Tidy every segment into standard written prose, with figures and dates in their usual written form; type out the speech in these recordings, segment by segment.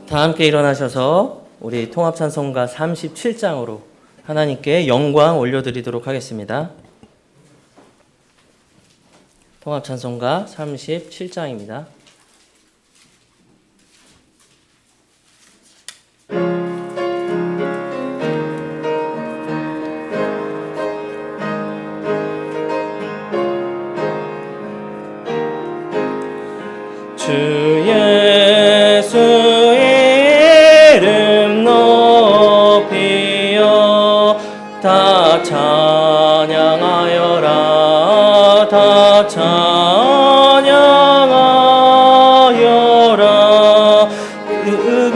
다 함께 일어나셔서 우리 통합찬송가 37장으로 하나님께 영광 올려드리도록 하겠습니다. 통합찬송가 37장입니다. 주 예수 이름 높이여 다 찬양하여라 다 찬양하여라 그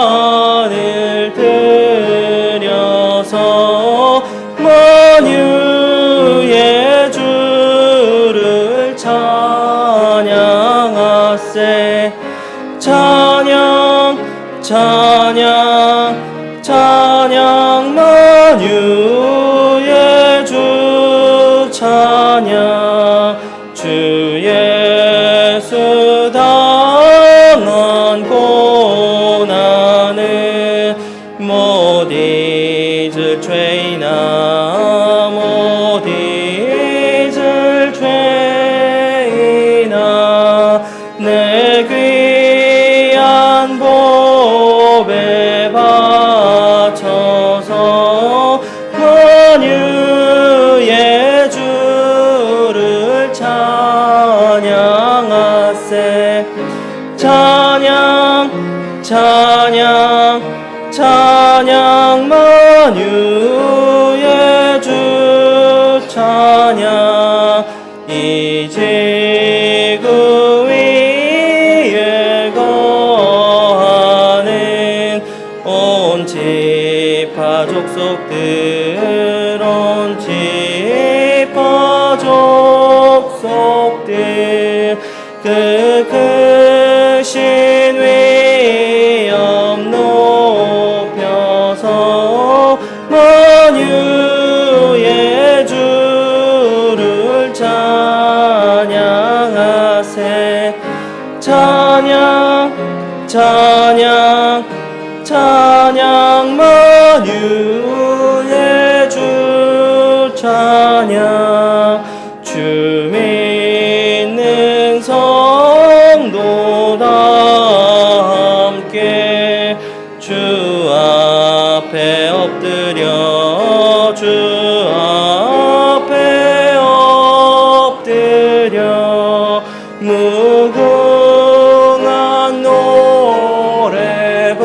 면류관을 들여서 만유의 주를 찬양하세 찬양 찬양 찬양 만유의 주 찬양 주 예수 당한 고난을 못 잊을 죄이나 못 잊을 죄이나 내 귀한 보배 바쳐서 만유의 주를 찬양하세 찬양 찬양 찬양 만유의 주 찬양 이 지구 위에 거하는 온 지파 족속들 온 지파 족속들 그 크신 위엄 높여서 만유의 주를 찬양하세 찬양 찬양 찬양 만유의 주 찬양 주 믿는 성도 다 함께 주 앞에 엎드려 주 앞에 엎드려 무궁한 노래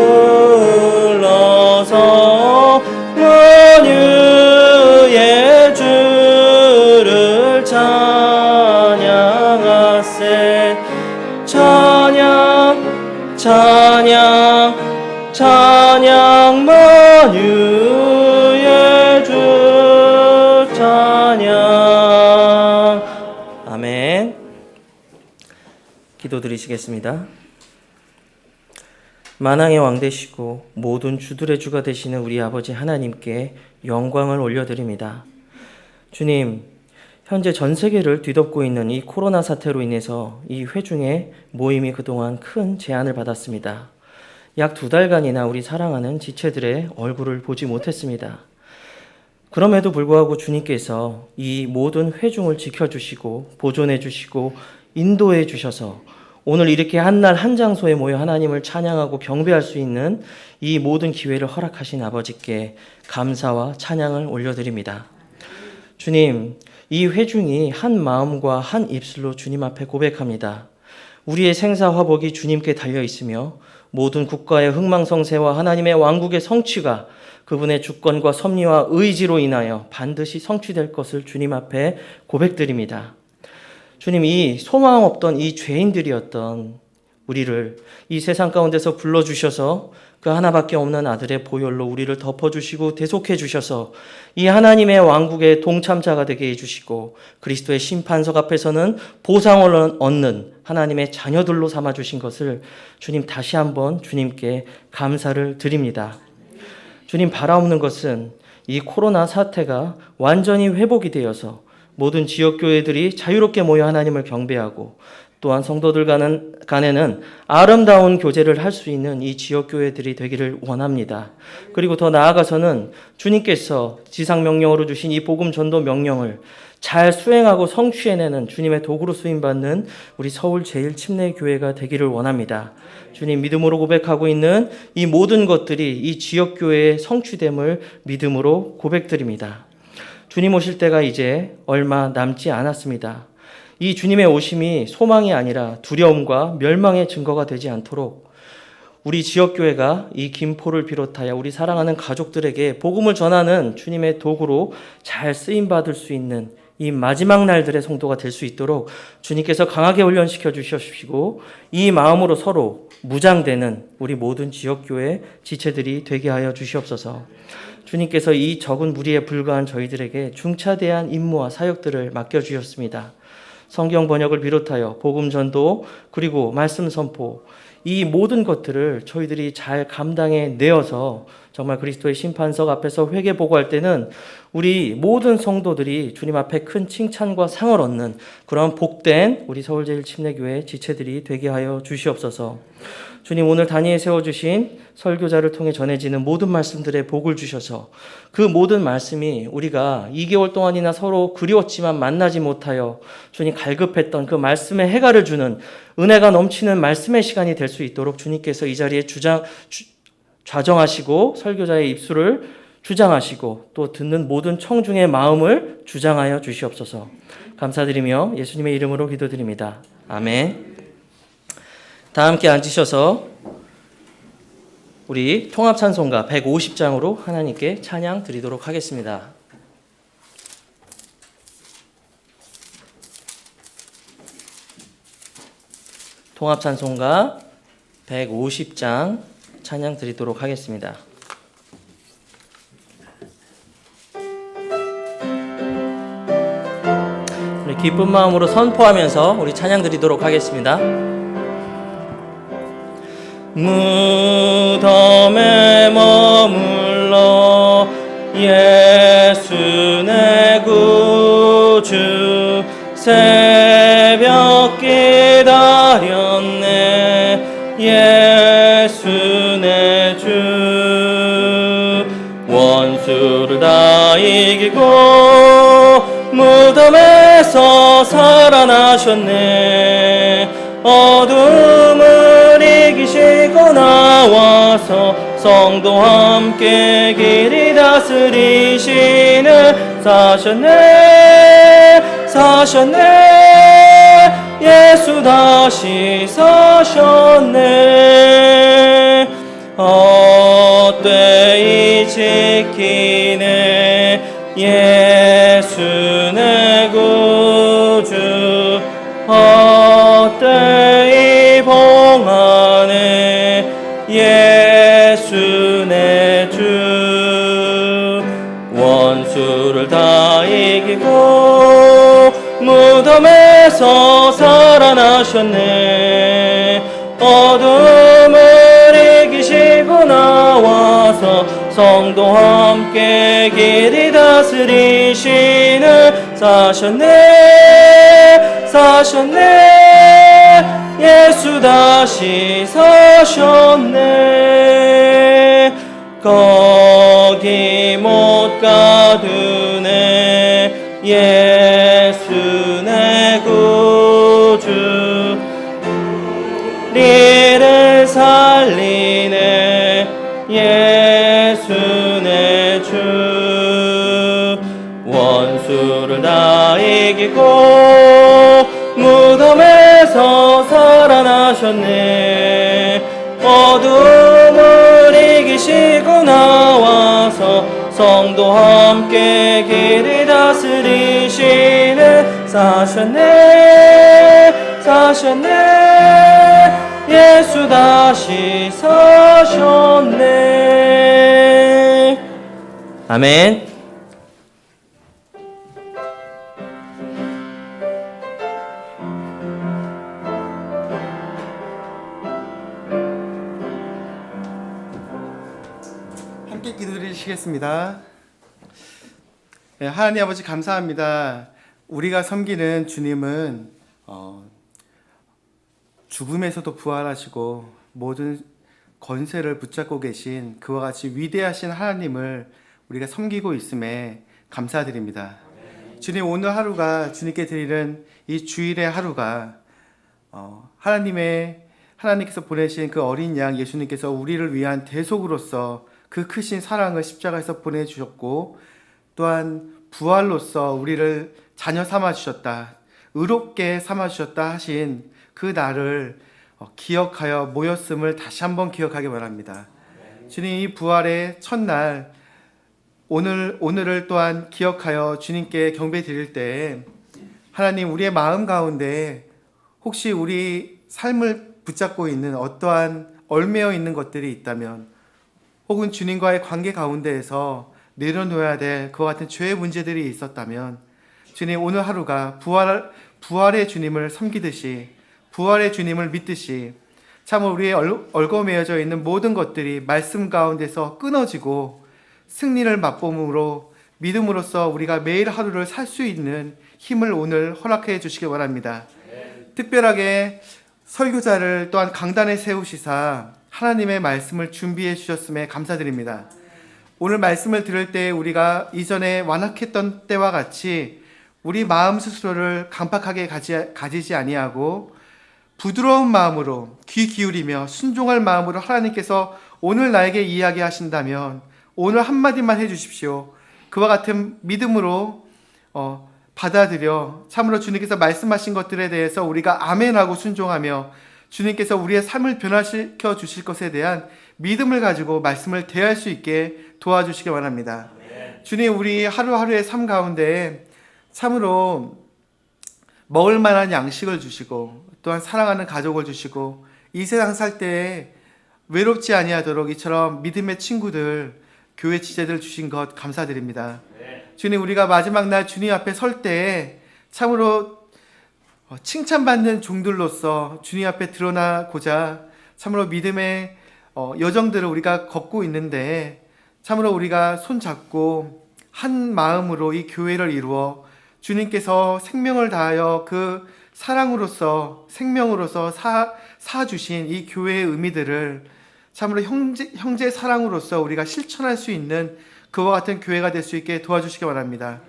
불러서 만유의 주를 찬양하세 찬양 찬양 찬양 만유의 주 찬양 아멘. 기도드리시겠습니다. 만왕의 왕 되시고 모든 주들의 주가 되시는 우리 아버지 하나님께 영광을 올려드립니다. 주님, 현재 전 세계를 뒤덮고 있는 이 코로나 사태로 인해서 이 회중의 모임이 그동안 큰 제한을 받았습니다. 약 2달간이나 우리 사랑하는 지체들의 얼굴을 보지 못했습니다. 그럼에도 불구하고 주님께서 이 모든 회중을 지켜주시고 보존해 주시고 인도해 주셔서 오늘 이렇게 한 날 한 장소에 모여 하나님을 찬양하고 경배할 수 있는 이 모든 기회를 허락하신 아버지께 감사와 찬양을 올려드립니다. 주님, 이 회중이 한 마음과 한 입술로 주님 앞에 고백합니다. 우리의 생사화복이 주님께 달려 있으며 모든 국가의 흥망성쇠와 하나님의 왕국의 성취가 그분의 주권과 섭리와 의지로 인하여 반드시 성취될 것을 주님 앞에 고백드립니다. 주님, 이 소망 없던 이 죄인들이었던 우리를 이 세상 가운데서 불러주셔서 그 하나밖에 없는 아들의 보혈로 우리를 덮어주시고 대속해 주셔서 이 하나님의 왕국의 동참자가 되게 해주시고 그리스도의 심판석 앞에서는 보상을 얻는 하나님의 자녀들로 삼아주신 것을 주님 다시 한번 주님께 감사를 드립니다. 주님, 바라옵는 것은 이 코로나 사태가 완전히 회복이 되어서 모든 지역교회들이 자유롭게 모여 하나님을 경배하고 또한 성도들 간에는 아름다운 교제를 할 수 있는 이 지역교회들이 되기를 원합니다. 그리고 더 나아가서는 주님께서 지상명령으로 주신 이 복음 전도 명령을 잘 수행하고 성취해내는 주님의 도구로 쓰임받는 우리 서울 제1침례교회가 되기를 원합니다. 주님, 믿음으로 고백하고 있는 이 모든 것들이 이 지역교회의 성취됨을 믿음으로 고백드립니다. 주님 오실 때가 이제 얼마 남지 않았습니다. 이 주님의 오심이 소망이 아니라 두려움과 멸망의 증거가 되지 않도록 우리 지역교회가 이 김포를 비롯하여 우리 사랑하는 가족들에게 복음을 전하는 주님의 도구로 잘 쓰임받을 수 있는 이 마지막 날들의 성도가 될 수 있도록 주님께서 강하게 훈련시켜 주시옵시고 이 마음으로 서로 무장되는 우리 모든 지역교회 지체들이 되게 하여 주시옵소서. 주님께서 이 적은 무리에 불과한 저희들에게 중차대한 임무와 사역들을 맡겨주셨습니다. 성경 번역을 비롯하여 복음 전도 그리고 말씀 선포 이 모든 것들을 저희들이 잘 감당해 내어서 정말 그리스도의 심판석 앞에서 회개 보고할 때는 우리 모든 성도들이 주님 앞에 큰 칭찬과 상을 얻는 그런 복된 우리 서울제일침례교회 지체들이 되게 하여 주시옵소서. 주님, 오늘 단위에 세워주신 설교자를 통해 전해지는 모든 말씀들에 복을 주셔서 그 모든 말씀이 우리가 2개월 동안이나 서로 그리웠지만 만나지 못하여 주님 갈급했던 그 말씀의 해가를 주는 은혜가 넘치는 말씀의 시간이 될 수 있도록 주님께서 이 자리에 좌정하시고 설교자의 입술을 주장하시고 또 듣는 모든 청중의 마음을 주장하여 주시옵소서. 감사드리며 예수님의 이름으로 기도드립니다. 아멘. 다 함께 앉으셔서 우리 통합찬송가 150장으로 하나님께 찬양 드리도록 하겠습니다. 통합찬송가 150장 찬양 드리도록 하겠습니다. 우리 기쁜 마음으로 선포하면서 우리 찬양 드리도록 하겠습니다. 무덤에 머물러 예수 내 구주 새벽 기다렸네 예수 내 주 원수를 다 이기고 무덤에서 살아나셨네 어둠을 이기시고 나와서 성도 함께 길이 다스리시는 사셨네 예수 다시 사셨네 헛되이 지키네 예수 내 구주 헛되이 봉하네 예수 내 주 원수를 다 이기고 무덤에서 살아나셨네 어둠을 이기시고 나와서 성도 함께 길이 다스리시는 사셨네 예수 다시 사셨네 거기 못 가두네 예수 내 구주 리를 살리네 예수 내 주 원수를 다 이기고 무덤에서 살아나셨네 어둠을 이기시고 나와서 성도 함께 길이 다스리시는 사셨네 예수 다시 사셨네 아멘. 함께 기도드리시겠습니다. 네, 하나님 아버지 감사합니다. 우리가 섬기는 주님은 죽음에서도 부활하시고 모든 권세를 붙잡고 계신 그와 같이 위대하신 하나님을 우리가 섬기고 있음에 감사드립니다. 주님, 오늘 하루가 주님께 드리는 이 주일의 하루가 하나님께서 보내신 그 어린 양 예수님께서 우리를 위한 대속으로서 그 크신 사랑을 십자가에서 보내주셨고, 또한 부활로서 우리를 자녀 삼아 주셨다, 의롭게 삼아 주셨다 하신 그 날을 기억하여 모였음을 다시 한번 기억하기 바랍니다. 주님, 이 부활의 첫날 오늘을 또한 기억하여 주님께 경배 드릴 때, 하나님, 우리의 마음 가운데 혹시 우리 삶을 붙잡고 있는 어떠한 얽매여 있는 것들이 있다면, 혹은 주님과의 관계 가운데에서 내려놓아야 될 그와 같은 죄의 문제들이 있었다면, 주님, 오늘 하루가 부활의 주님을 섬기듯이, 부활의 주님을 믿듯이 참으로 우리의 얽어매여져 있는 모든 것들이 말씀 가운데서 끊어지고 승리를 맛봄으로 믿음으로써 우리가 매일 하루를 살 수 있는 힘을 오늘 허락해 주시기 바랍니다. 특별하게 설교자를 또한 강단에 세우시사 하나님의 말씀을 준비해 주셨음에 감사드립니다. 오늘 말씀을 들을 때 우리가 이전에 완악했던 때와 같이 우리 마음 스스로를 강팍하게 가지지 아니하고 부드러운 마음으로 귀 기울이며 순종할 마음으로 하나님께서 오늘 나에게 이야기하신다면 오늘 한마디만 해주십시오. 그와 같은 믿음으로 받아들여 참으로 주님께서 말씀하신 것들에 대해서 우리가 아멘하고 순종하며 주님께서 우리의 삶을 변화시켜 주실 것에 대한 믿음을 가지고 말씀을 대할 수 있게 도와주시기 바랍니다. 주님, 우리 하루하루의 삶 가운데 참으로 먹을 만한 양식을 주시고 또한 사랑하는 가족을 주시고 이 세상 살 때에 외롭지 아니하도록 이처럼 믿음의 친구들, 교회 지체들 주신 것 감사드립니다. 주님, 우리가 마지막 날 주님 앞에 설 때에 참으로 칭찬받는 종들로서 주님 앞에 드러나고자 참으로 믿음의 여정들을 우리가 걷고 있는데, 참으로 우리가 손잡고 한 마음으로 이 교회를 이루어 주님께서 생명을 다하여 그 사랑으로서 생명으로서 사주신 이 교회의 의미들을 참으로 형제 사랑으로서 우리가 실천할 수 있는 그와 같은 교회가 될 수 있게 도와주시기 바랍니다.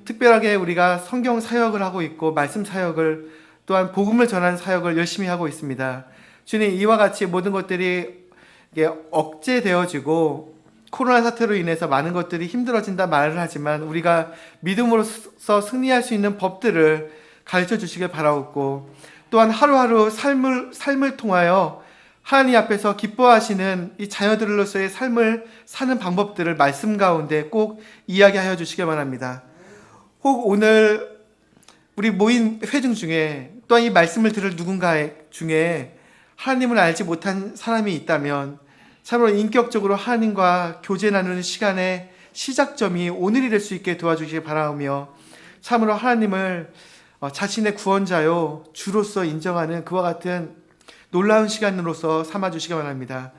특별하게 우리가 성경 사역을 하고 있고 말씀 사역을 또한 복음을 전하는 사역을 열심히 하고 있습니다. 주님, 이와 같이 모든 것들이 억제되어지고 코로나 사태로 인해서 많은 것들이 힘들어진다 말을 하지만 우리가 믿음으로써 승리할 수 있는 법들을 가르쳐 주시길 바라옵고, 또한 하루하루 삶을 통하여 하나님 앞에서 기뻐하시는 이 자녀들로서의 삶을 사는 방법들을 말씀 가운데 꼭 이야기하여 주시길 바랍니다. 혹 오늘 우리 모인 회중 중에 또한 이 말씀을 들을 누군가 중에 하나님을 알지 못한 사람이 있다면 참으로 인격적으로 하나님과 교제 나누는 시간의 시작점이 오늘이 될 수 있게 도와주시기 바라오며, 참으로 하나님을 자신의 구원자요 주로서 인정하는 그와 같은 놀라운 시간으로서 삼아주시기 바랍니다.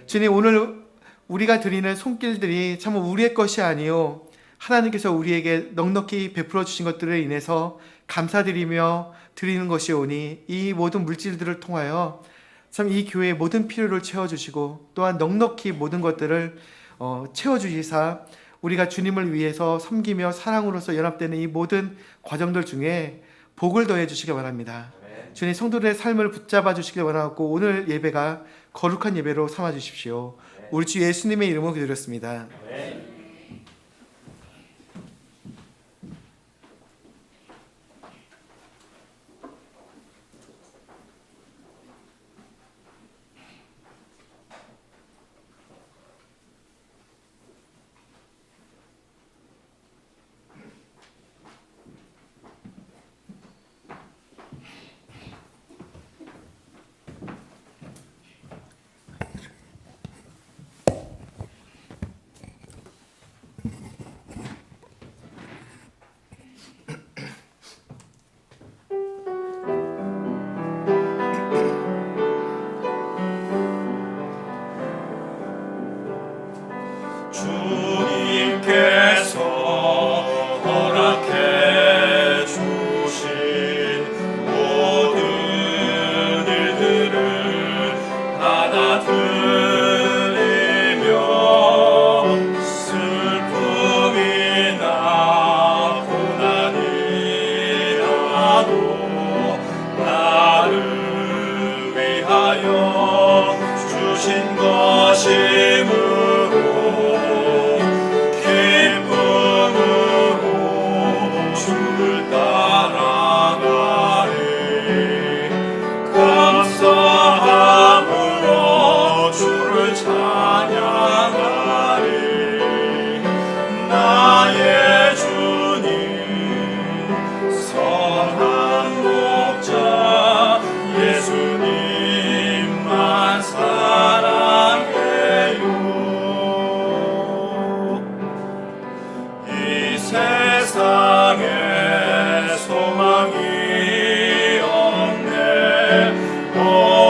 주님, 오늘 우리가 드리는 손길들이 참 우리의 것이 아니요 하나님께서 우리에게 넉넉히 베풀어 주신 것들을 인해서 감사드리며 드리는 것이오니, 이 모든 물질들을 통하여 참 이 교회의 모든 필요를 채워주시고 또한 넉넉히 모든 것들을 채워주시사 우리가 주님을 위해서 섬기며 사랑으로서 연합되는 이 모든 과정들 중에 복을 더해 주시기 바랍니다. 주님, 성도들의 삶을 붙잡아 주시길 원하고 오늘 예배가 거룩한 예배로 삼아 주십시오. 우리 주 예수님의 이름으로 기도드렸습니다.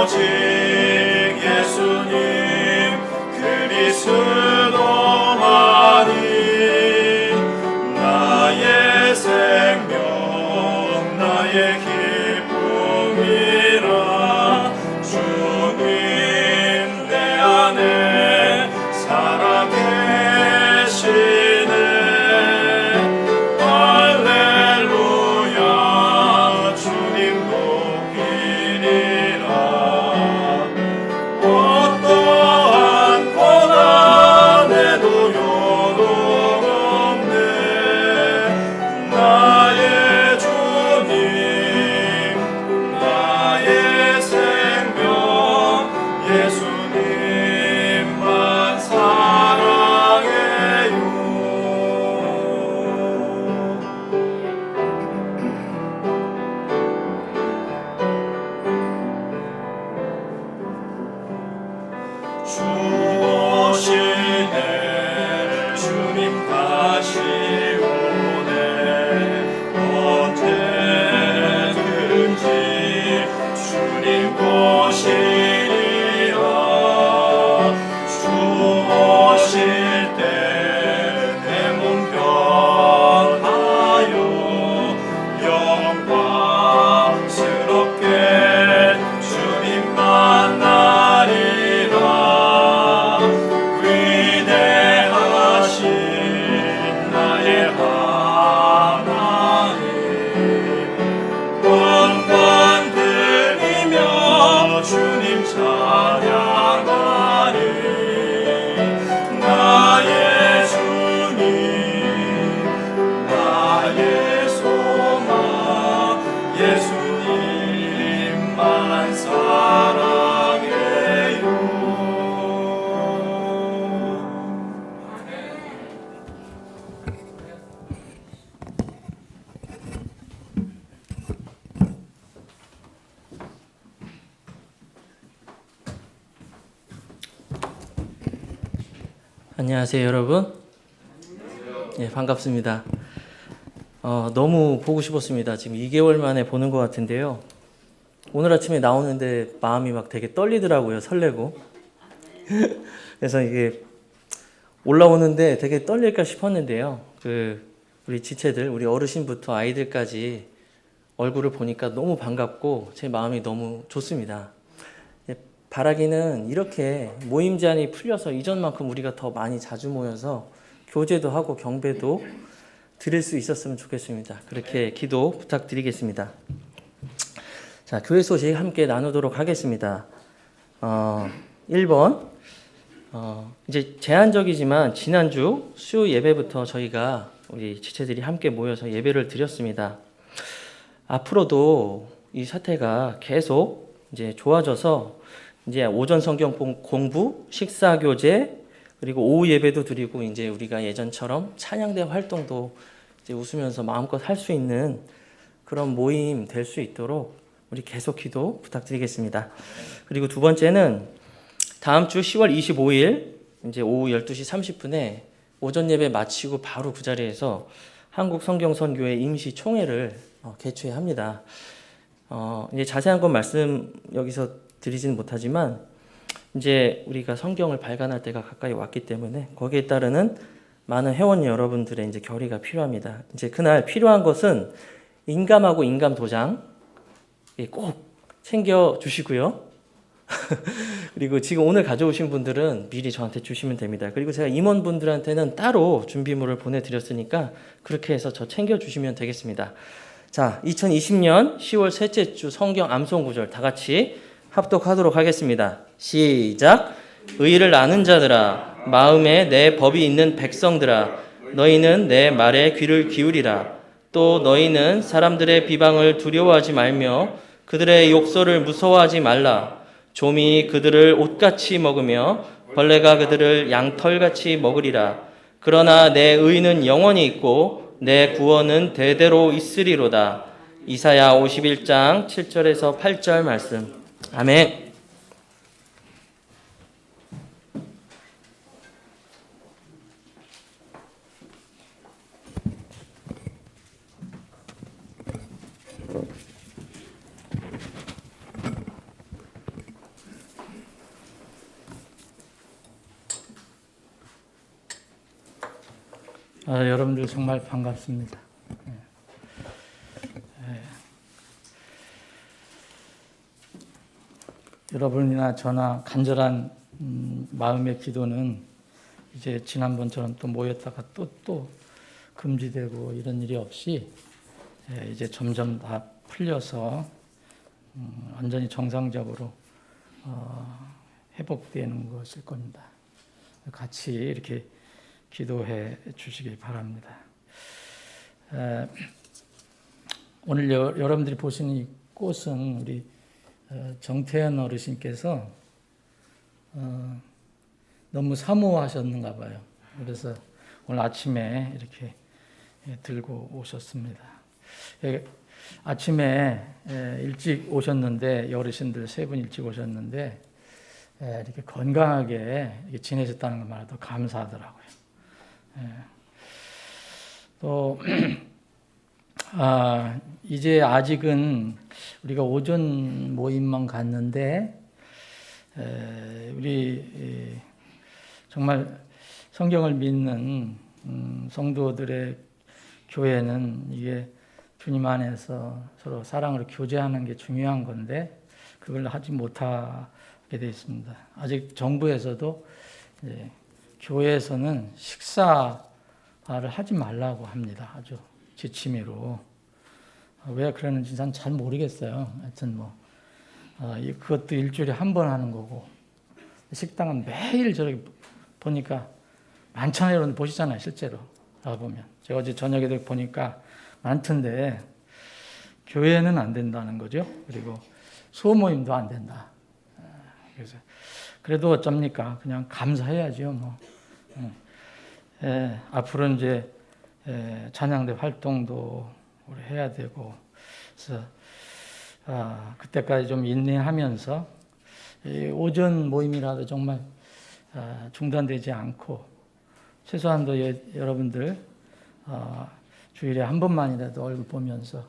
오직 예수님 그리스도만이 나의 생명 나의 기쁨이라. 주님 내 안에 살아계시네. 할렐루야 주님 높이리라. 어떠한 고난에도 요동 없네. 나의 주님 나의 생명 예수님만 사랑해요. 주 오시네 주님 다시 오네. 언제든지 주님 오시리라. 주 오실 때 내 몸 변하여 영광스럽게 주님 만나리라. 위대하신 나의 하나님 영광 드리며 주님 찬양하리. 나의 주님 나의 소망 예수님만 사랑해요. 안녕하세요, 여러분. 예, 반갑습니다. 너무 보고 싶었습니다. 지금 2개월 만에 보는 것 같은데요. 오늘 아침에 나오는데 마음이 막 되게 떨리더라고요. 설레고. 그래서 이게 올라오는데 되게 떨릴까 싶었는데요. 우리 지체들, 우리 어르신부터 아이들까지 얼굴을 보니까 너무 반갑고 제 마음이 너무 좋습니다. 바라기는 이렇게 모임 제한이 풀려서 이전만큼 우리가 더 많이 자주 모여서 교제도 하고 경배도 드릴 수 있었으면 좋겠습니다. 그렇게 기도 부탁드리겠습니다. 자, 교회 소식 함께 나누도록 하겠습니다. 1번, 이제 제한적이지만 지난주 수요 예배부터 저희가 우리 지체들이 함께 모여서 예배를 드렸습니다. 앞으로도 이 사태가 계속 이제 좋아져서 이제 오전 성경 공부, 식사 교제, 그리고 오후 예배도 드리고 이제 우리가 예전처럼 찬양대 활동도 이제 웃으면서 마음껏 할 수 있는 그런 모임 될 수 있도록 우리 계속 기도 부탁드리겠습니다. 그리고 두 번째는 다음 주 10월 25일 이제 오후 12시 30분에 오전 예배 마치고 바로 그 자리에서 한국 성경선교회 임시 총회를 개최합니다. 이제 자세한 건 말씀 여기서 드리지는 못하지만 이제 우리가 성경을 발간할 때가 가까이 왔기 때문에 거기에 따르는 많은 회원 여러분들의 이제 결의가 필요합니다. 이제 그날 필요한 것은 인감하고 인감 도장 꼭 챙겨 주시고요. 그리고 지금 오늘 가져오신 분들은 미리 저한테 주시면 됩니다. 그리고 제가 임원분들한테는 따로 준비물을 보내드렸으니까 그렇게 해서 저 챙겨 주시면 되겠습니다. 자, 2020년 10월 셋째 주 성경 암송 구절 다 같이 합독하도록 하겠습니다. 시작. 의를 아는 자들아, 마음에 내 법이 있는 백성들아, 너희는 내 말에 귀를 기울이라. 또 너희는 사람들의 비방을 두려워하지 말며 그들의 욕설을 무서워하지 말라. 좀이 그들을 옷같이 먹으며 벌레가 그들을 양털같이 먹으리라. 그러나 내 의는 영원히 있고 내 구원은 대대로 있으리로다. 이사야 51장 7절에서 8절 말씀. 아멘. 여러분들 정말 반갑습니다. 여러분이나 저나 간절한 마음의 기도는 이제 지난번처럼 또 모였다가 또 금지되고 이런 일이 없이 이제 점점 다 풀려서 완전히 정상적으로 회복되는 것일 겁니다. 같이 이렇게 기도해 주시기 바랍니다. 오늘 여러분들이 보시는 이 꽃은 우리 정태현 어르신께서 너무 사모하셨는가 봐요. 그래서 오늘 아침에 이렇게 들고 오셨습니다. 아침에 일찍 오셨는데 어르신들 세 분 일찍 오셨는데 이렇게 건강하게 이렇게 지내셨다는 것만 해도 감사하더라고요. 또 이제 아직은 우리가 오전 모임만 갔는데 우리 정말 성경을 믿는 성도들의 교회는 이게 주님 안에서 서로 사랑으로 교제하는 게 중요한 건데 그걸 하지 못하게 되어 있습니다. 아직 정부에서도 교회에서는 식사를 하지 말라고 합니다. 아주 지침으로. 왜 그러는지 난 잘 모르겠어요. 하여튼 그것도 일주일에 한 번 하는 거고 식당은 매일 저렇게 보니까 많잖아요. 여러분 보시잖아요. 실제로 나가보면. 제가 어제 저녁에도 보니까 많던데 교회는 안 된다는 거죠. 그리고 소모임도 안 된다. 그래서 그래도 어쩝니까? 그냥 감사해야죠. 앞으로 이제 찬양대 활동도 우리 해야 되고 그래서 그때까지 좀 인내하면서 오전 모임이라도 정말 중단되지 않고 최소한도 여러분들 주일에 한 번만이라도 얼굴 보면서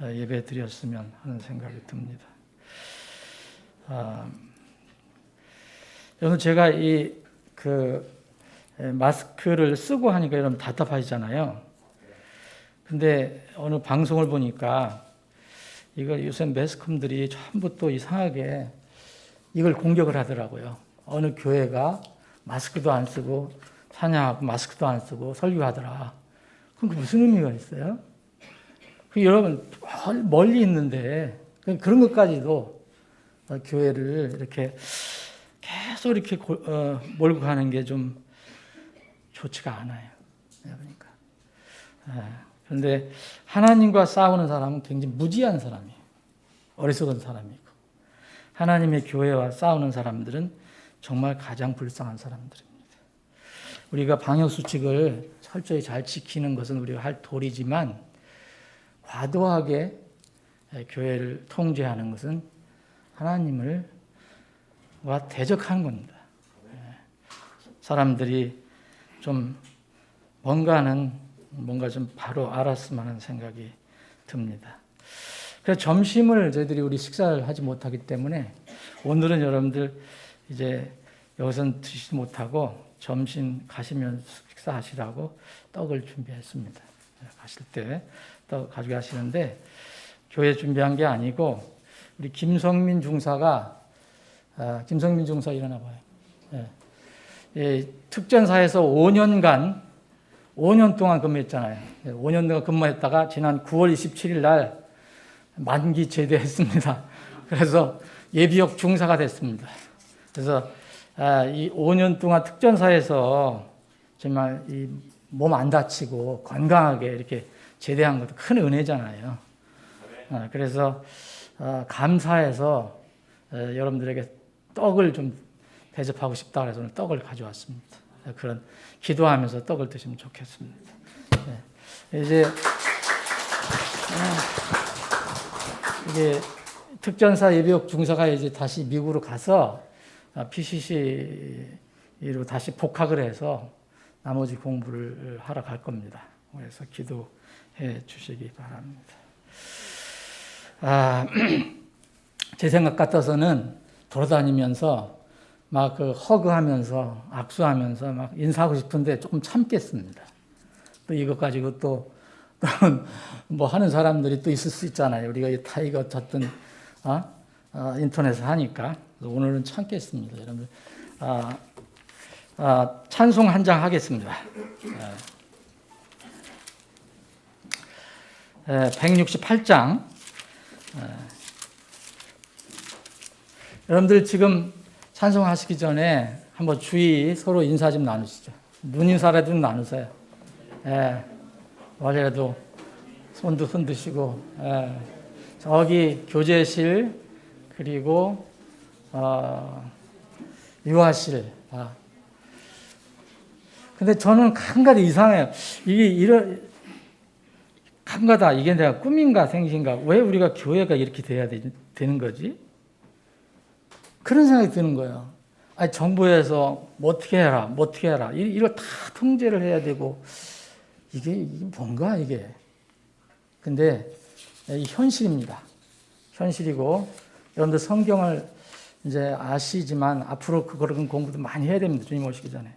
예배 드렸으면 하는 생각이 듭니다. 여러분 제가 마스크를 쓰고 하니까 여러분 답답하시잖아요. 근데 어느 방송을 보니까 이걸 요새 매스컴들이 전부 또 이상하게 이걸 공격을 하더라고요. 어느 교회가 마스크도 안 쓰고 찬양하고 마스크도 안 쓰고 설교하더라. 그럼 무슨 의미가 있어요? 여러분 멀리 있는데 그런 것까지도 교회를 이렇게 계속 이렇게 몰고 가는 게 좀 좋지가 않아요. 그러니까. 그런데 하나님과 싸우는 사람은 굉장히 무지한 사람이에요. 어리석은 사람이고. 하나님의 교회와 싸우는 사람들은 정말 가장 불쌍한 사람들입니다. 우리가 방역수칙을 철저히 잘 지키는 것은 우리가 할 도리지만 과도하게 교회를 통제하는 것은 하나님과 대적하는 겁니다. 사람들이 좀 뭔가 좀 바로 알았으면 하는 생각이 듭니다. 그래서 점심을 저희들이 우리 식사를 하지 못하기 때문에 오늘은 여러분들 이제 여기서는 드시지 못하고 점심 가시면 식사하시라고 떡을 준비했습니다. 가실 때 떡 가지고 가시는데 교회 준비한 게 아니고 우리 김성민 중사가 김성민 중사 일어나 봐요. 특전사에서 5년 동안 근무했잖아요. 5년 동안 근무했다가 지난 9월 27일 날 만기 제대했습니다. 그래서 예비역 중사가 됐습니다. 그래서 이 5년 동안 특전사에서 정말 이 몸 안 다치고 건강하게 이렇게 제대한 것도 큰 은혜잖아요. 그래서 감사해서 여러분들에게 떡을 좀 대접하고 싶다 그래서 오늘 떡을 가져왔습니다. 그런 기도하면서 떡을 드시면 좋겠습니다. 이제 이게 특전사 예비역 중사가 이제 다시 미국으로 가서 PCC로 다시 복학을 해서 나머지 공부를 하러 갈 겁니다. 그래서 기도해 주시기 바랍니다. 제 생각 같아서는 돌아다니면서 막 허그하면서 악수하면서 막 인사하고 싶은데 조금 참겠습니다. 또 이것 가지고 또 뭐 하는 사람들이 또 있을 수 있잖아요. 우리가 다 이거 어쨌든 인터넷에 하니까. 그래서 오늘은 참겠습니다. 여러분들 찬송 한 장 하겠습니다. 168장. 여러분들 지금 찬송하시기 전에 한번 주의 서로 인사 좀 나누시죠. 눈 인사라도 좀 나누세요. 원래라도 손도 흔드시고, 저기 교제실, 그리고, 유아실. 근데 저는 가끔가다 이상해요. 가끔가다 이게 내가 꿈인가 생신가, 왜 우리가 교회가 이렇게 돼야 되는 거지? 그런 생각이 드는 거예요. 아니, 정부에서 뭐 어떻게 해라. 이걸 다 통제를 해야 되고, 이게 뭔가, 이게. 근데 이 현실입니다. 현실이고, 여러분들 성경을 이제 아시지만 앞으로 그런 공부도 많이 해야 됩니다. 주님 오시기 전에.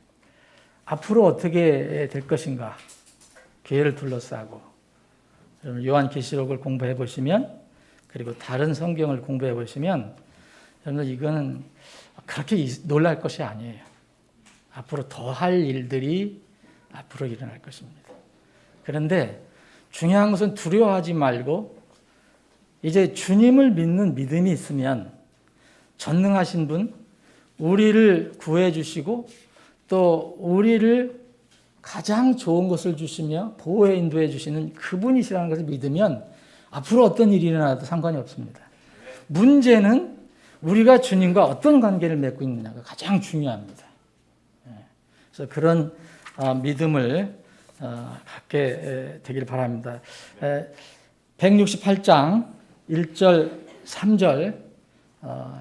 앞으로 어떻게 될 것인가. 교회를 둘러싸고. 여러분 요한계시록을 공부해 보시면, 그리고 다른 성경을 공부해 보시면, 여러분들 이거는 그렇게 놀랄 것이 아니에요. 앞으로 더 할 일들이 앞으로 일어날 것입니다. 그런데 중요한 것은 두려워하지 말고 이제 주님을 믿는 믿음이 있으면 전능하신 분, 우리를 구해 주시고 또 우리를 가장 좋은 것을 주시며 보호해 인도해 주시는 그분이시라는 것을 믿으면 앞으로 어떤 일이 일어나도 상관이 없습니다. 문제는 우리가 주님과 어떤 관계를 맺고 있느냐가 가장 중요합니다. 그래서 그런 믿음을 갖게 되길 바랍니다. 168장 1절, 3절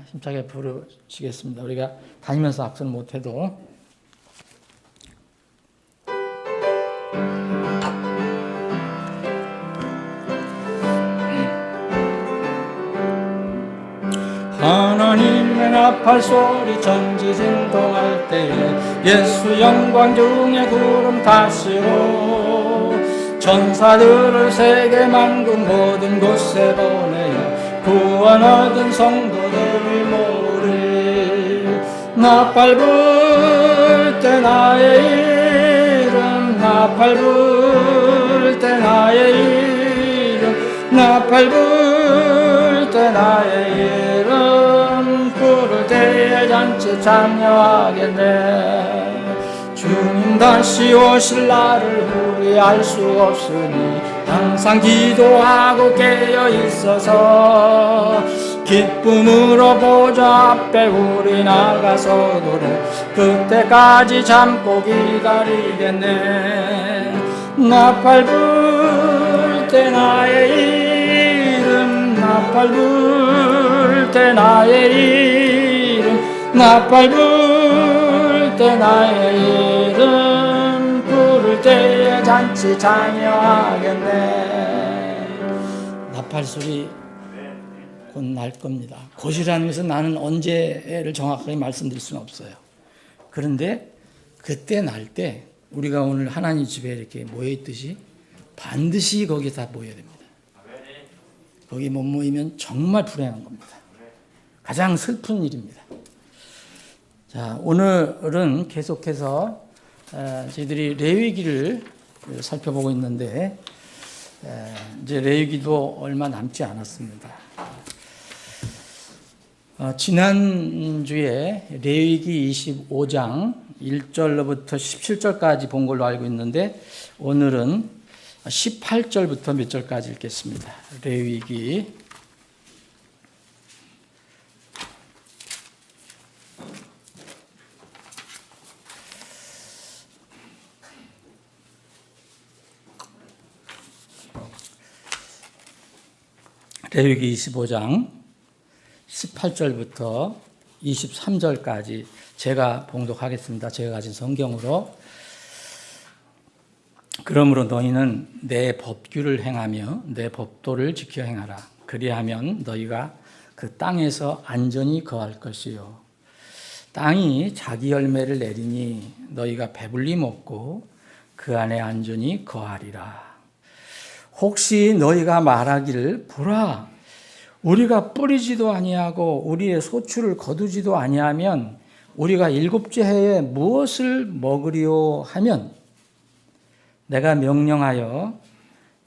힘차게 부르시겠습니다. 우리가 다니면서 악수는 못해도 하나님의 나팔 소리 전지 진동할 때에 예수 영광 중에 구름 타시고 천사들을 세계 만국 모든 곳에 보내어 구원 얻은 성도들이 모으리. 나팔 불 때 나의 이름, 나팔 불 때 나의 이름, 나팔 불 때 나의 이름, 부를 때에 잔치 참여하겠네. 주님 다시 오실 날을 우리 알 수 없으니 항상 기도하고 깨어 있어서 기쁨으로 보좌 앞에 우리 나가서 노래 그때까지 참고 기다리겠네. 나팔 불 때 나의 이름, 나팔 불 때 나의 이름, 나팔 불 때 나의 이름, 부를 때에 잔치 참여하겠네. 나팔 소리 곧 날 겁니다. 곧이라는 것은 나는 언제를 정확하게 말씀드릴 수는 없어요. 그런데 그때 날 때 우리가 오늘 하나님 집에 이렇게 모여 있듯이 반드시 거기에 다 모여야 됩니다. 거기 못 모이면 정말 불행한 겁니다. 가장 슬픈 일입니다. 자, 오늘은 계속해서 저희들이 레위기를 살펴보고 있는데 이제 레위기도 얼마 남지 않았습니다. 지난주에 레위기 25장 1절로부터 17절까지 본 걸로 알고 있는데 오늘은 18절부터 몇 절까지 읽겠습니다. 레위기 25장 18절부터 23절까지 제가 봉독하겠습니다. 제가 가진 성경으로. 그러므로 너희는 내 법규를 행하며 내 법도를 지켜 행하라. 그리하면 너희가 그 땅에서 안전히 거할 것이요. 땅이 자기 열매를 내리니 너희가 배불리 먹고 그 안에 안전히 거하리라. 혹시 너희가 말하기를 보라, 우리가 뿌리지도 아니하고 우리의 소출을 거두지도 아니하면 우리가 일곱째 해에 무엇을 먹으리요 하면, 내가 명령하여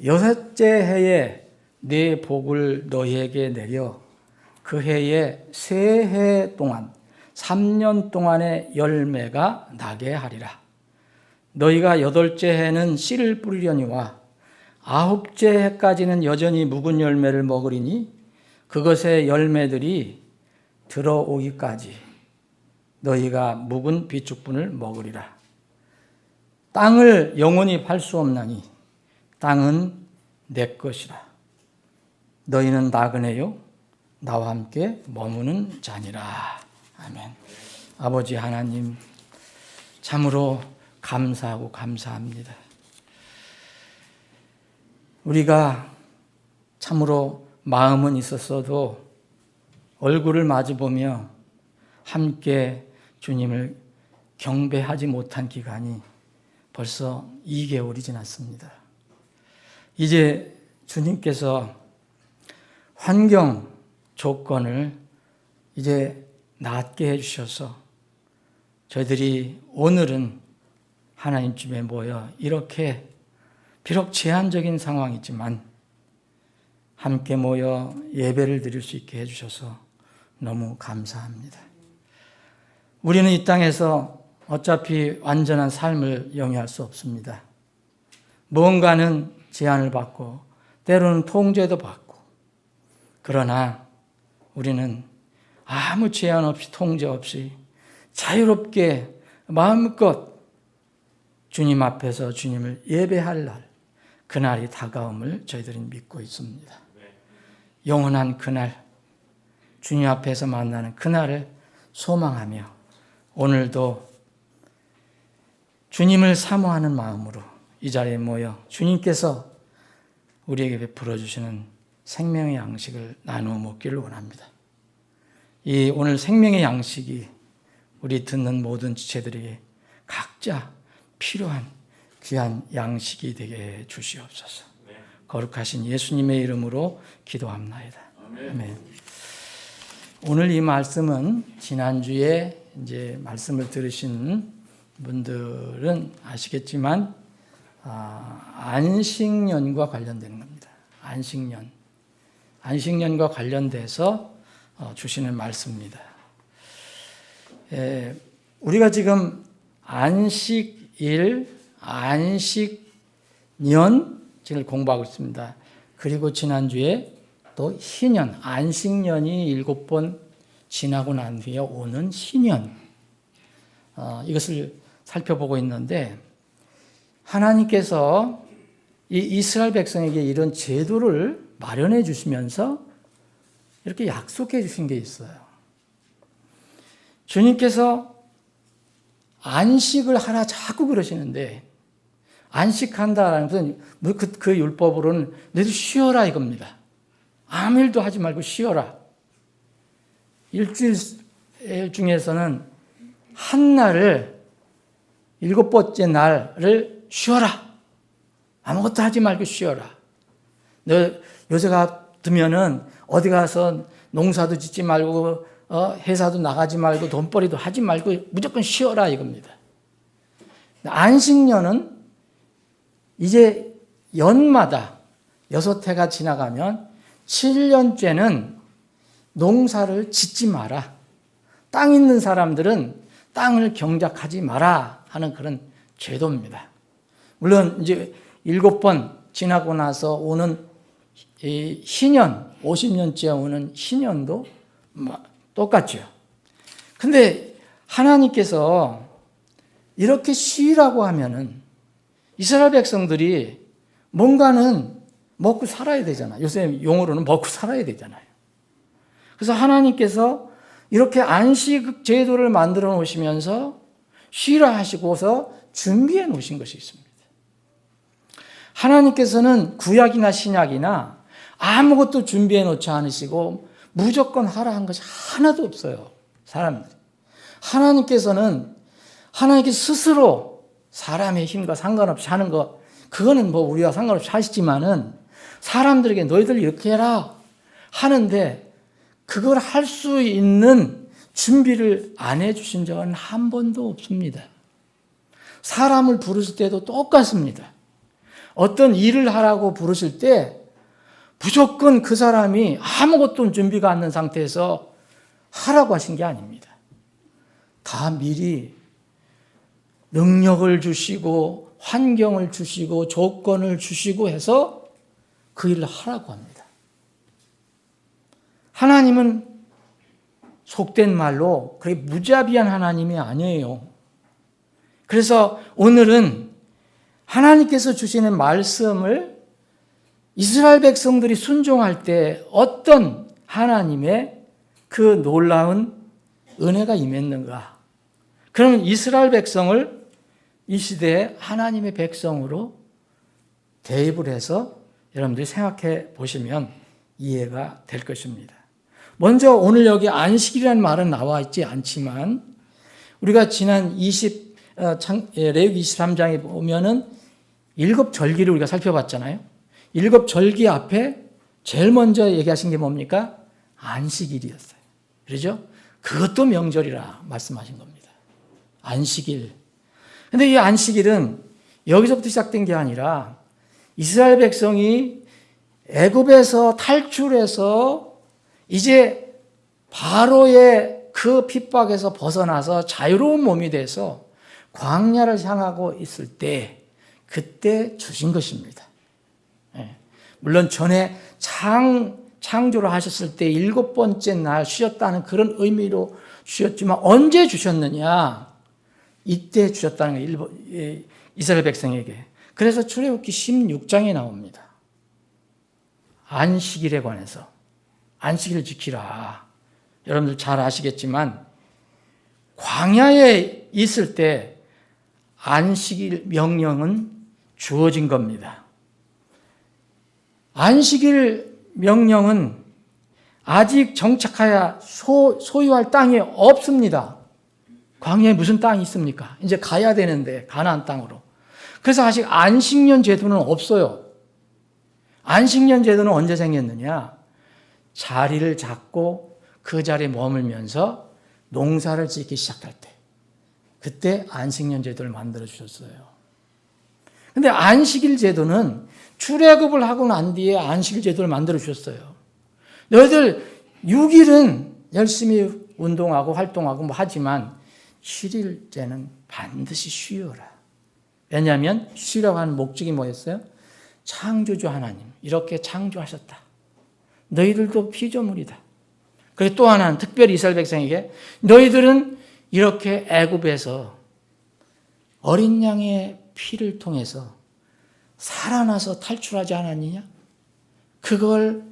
여섯째 해에 내 복을 너희에게 내려 그 해에 세 해 동안 3년 동안의 열매가 나게 하리라. 너희가 여덟째 해는 씨를 뿌리려니와 아홉째 해까지는 여전히 묵은 열매를 먹으리니 그것의 열매들이 들어오기까지 너희가 묵은 비축분을 먹으리라. 땅을 영원히 팔 수 없나니 땅은 내 것이라. 너희는 나그네요 나와 함께 머무는 자니라. 아멘. 아버지 하나님, 참으로 감사하고 감사합니다. 우리가 참으로 마음은 있었어도 얼굴을 마주보며 함께 주님을 경배하지 못한 기간이 벌써 2개월이 지났습니다. 이제 주님께서 환경 조건을 이제 낫게 해주셔서 저희들이 오늘은 하나님 집에 모여 이렇게 비록 제한적인 상황이지만 함께 모여 예배를 드릴 수 있게 해주셔서 너무 감사합니다. 우리는 이 땅에서 어차피 완전한 삶을 영위할 수 없습니다. 무언가는 제한을 받고 때로는 통제도 받고, 그러나 우리는 아무 제한 없이 통제 없이 자유롭게 마음껏 주님 앞에서 주님을 예배할 날, 그날이 다가옴을 저희들은 믿고 있습니다. 영원한 그날, 주님 앞에서 만나는 그날을 소망하며 오늘도 주님을 사모하는 마음으로 이 자리에 모여 주님께서 우리에게 베풀어 주시는 생명의 양식을 나누어 먹기를 원합니다. 이 오늘 생명의 양식이 우리 듣는 모든 지체들에게 각자 필요한 귀한 양식이 되게 주시옵소서. 거룩하신 예수님의 이름으로 기도합나이다. 아멘. 오늘 이 말씀은 지난주에 이제 말씀을 들으신 분들은 아시겠지만 안식년과 관련되는 겁니다. 안식년과 관련돼서 주시는 말씀입니다. 우리가 지금 안식일, 안식년을 공부하고 있습니다. 그리고 지난주에 또 희년, 안식년이 7번 지나고 난 뒤에 오는 희년, 이것을 살펴보고 있는데, 하나님께서 이 이스라엘 백성에게 이런 제도를 마련해 주시면서 이렇게 약속해 주신 게 있어요. 주님께서 안식을 하나 자꾸 그러시는데, 안식한다라는 것은 그 율법으로는 너희들 쉬어라 이겁니다. 아무 일도 하지 말고 쉬어라. 일주일 중에서는 한 날을, 7번째 날을 쉬어라. 아무것도 하지 말고 쉬어라. 너 요새 같으면은 어디 가서 농사도 짓지 말고 회사도 나가지 말고 돈벌이도 하지 말고 무조건 쉬어라 이겁니다. 안식년은 이제 연마다 6해가 지나가면 7년째는 농사를 짓지 마라. 땅 있는 사람들은 땅을 경작하지 마라 하는 그런 제도입니다. 물론 이제 7번 지나고 나서 오는 이 희년, 50년째 오는 희년도 똑같죠. 근데 하나님께서 이렇게 쉬라고 하면은 이스라엘 백성들이 뭔가는 먹고 살아야 되잖아요. 요새 용어로는 먹고 살아야 되잖아요. 그래서 하나님께서 이렇게 안식 제도를 만들어 놓으시면서 쉬라 하시고서 준비해 놓으신 것이 있습니다. 하나님께서는 구약이나 신약이나 아무것도 준비해 놓지 않으시고 무조건 하라 한 것이 하나도 없어요. 사람들이. 하나님께서는 하나님께 스스로 사람의 힘과 상관없이 하는 거, 그거는 뭐 우리와 상관없이 하시지만은 사람들에게 너희들 이렇게 해라 하는데 그걸 할 수 있는 준비를 안 해주신 적은 한 번도 없습니다. 사람을 부르실 때도 똑같습니다. 어떤 일을 하라고 부르실 때 무조건 그 사람이 아무것도 준비가 안 된 상태에서 하라고 하신 게 아닙니다. 다 미리 능력을 주시고 환경을 주시고 조건을 주시고 해서 그 일을 하라고 합니다. 하나님은 속된 말로 그렇게 무자비한 하나님이 아니에요. 그래서 오늘은 하나님께서 주시는 말씀을 이스라엘 백성들이 순종할 때 어떤 하나님의 그 놀라운 은혜가 임했는가. 그러면 이스라엘 백성을 이 시대에 하나님의 백성으로 대입을 해서 여러분들이 생각해 보시면 이해가 될 것입니다. 먼저 오늘 여기 안식일이라는 말은 나와 있지 않지만 우리가 지난 레위기 23장에 보면은 7절기를 우리가 살펴봤잖아요. 7절기 앞에 제일 먼저 얘기하신 게 뭡니까? 안식일이었어요. 그러죠? 그것도 명절이라 말씀하신 겁니다. 안식일. 근데 이 안식일은 여기서부터 시작된 게 아니라 이스라엘 백성이 애굽에서 탈출해서 이제 바로의 그 핍박에서 벗어나서 자유로운 몸이 돼서 광야를 향하고 있을 때 그때 주신 것입니다. 물론 전에 창조를 하셨을 때 7번째 날 쉬었다는 그런 의미로 주셨지만 언제 주셨느냐? 이때 주셨다는 거예요. 이스라엘 백성에게. 그래서 출애굽기 16장에 나옵니다. 안식일에 관해서 안식일을 지키라. 여러분들 잘 아시겠지만 광야에 있을 때 안식일 명령은 주어진 겁니다. 안식일 명령은 아직 정착하여 소유할 땅이 없습니다. 광야에 무슨 땅이 있습니까? 이제 가야 되는데 가나안 땅으로. 그래서 아직 안식년 제도는 없어요. 안식년 제도는 언제 생겼느냐? 자리를 잡고 그 자리에 머물면서 농사를 짓기 시작할 때 그때 안식년 제도를 만들어 주셨어요. 근데 안식일 제도는 출애굽을 하고 난 뒤에 안식일 제도를 만들어 주셨어요. 너희들 6일은 열심히 운동하고 활동하고 뭐 하지만 7일째는 반드시 쉬어라. 왜냐하면 쉬라고 하는 목적이 뭐였어요? 창조주 하나님 이렇게 창조하셨다. 너희들도 피조물이다. 그리고 또 하나는 특별히 이스라엘 백성에게 너희들은 이렇게 애굽에서 어린 양의 피를 통해서 살아나서 탈출하지 않았느냐? 그걸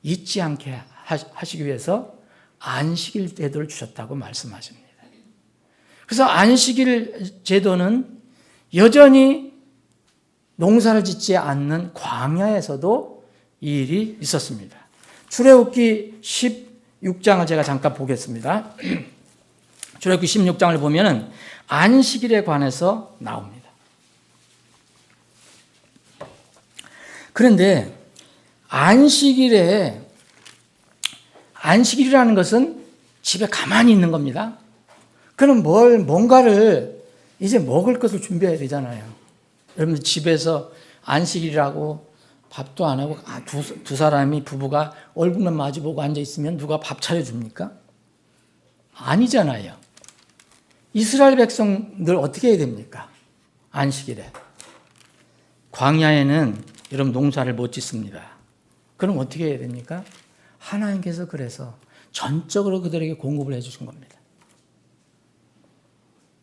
잊지 않게 하시기 위해서 안식일 제도를 주셨다고 말씀하십니다. 그래서 안식일 제도는 여전히 농사를 짓지 않는 광야에서도 이 일이 있었습니다. 출애굽기 16장을 제가 잠깐 보겠습니다. 출애굽기 16장을 보면은 안식일에 관해서 나옵니다. 그런데 안식일이라는 것은 집에 가만히 있는 겁니다. 그럼 뭔가를 이제 먹을 것을 준비해야 되잖아요. 여러분 집에서 안식일이라고 밥도 안 하고 두 사람이 부부가 얼굴만 마주보고 앉아 있으면 누가 밥 차려줍니까? 아니잖아요. 이스라엘 백성들 어떻게 해야 됩니까? 안식일에. 광야에는 여러분 농사를 못 짓습니다. 그럼 어떻게 해야 됩니까? 하나님께서 그래서 전적으로 그들에게 공급을 해주신 겁니다.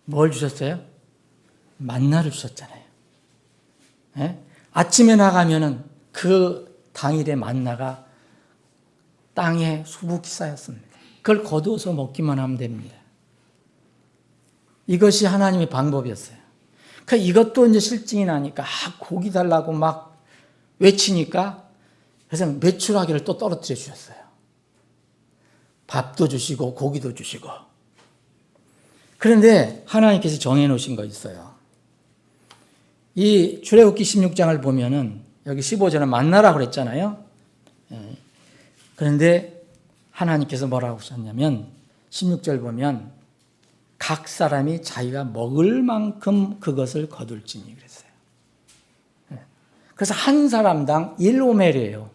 뭘 주셨어요? 만나를 주셨잖아요. 예? 아침에 나가면은 그 당일의 만나가 땅에 수북히 쌓였습니다. 그걸 거두어서 먹기만 하면 됩니다. 이것이 하나님의 방법이었어요. 그러니까 이것도 이제 실증이 나니까 고기 달라고 막 외치니까 그래서 메추라기를 또 떨어뜨려 주셨어요. 밥도 주시고 고기도 주시고. 그런데 하나님께서 정해놓으신 거 있어요. 이 출애굽기 16장을 보면은 여기 15절은 만나라 그랬잖아요. 그런데 하나님께서 뭐라고 하셨냐면 16절 보면 각 사람이 자기가 먹을 만큼 그것을 거둘지니 그랬어요. 그래서 한 사람당 1오멜이에요.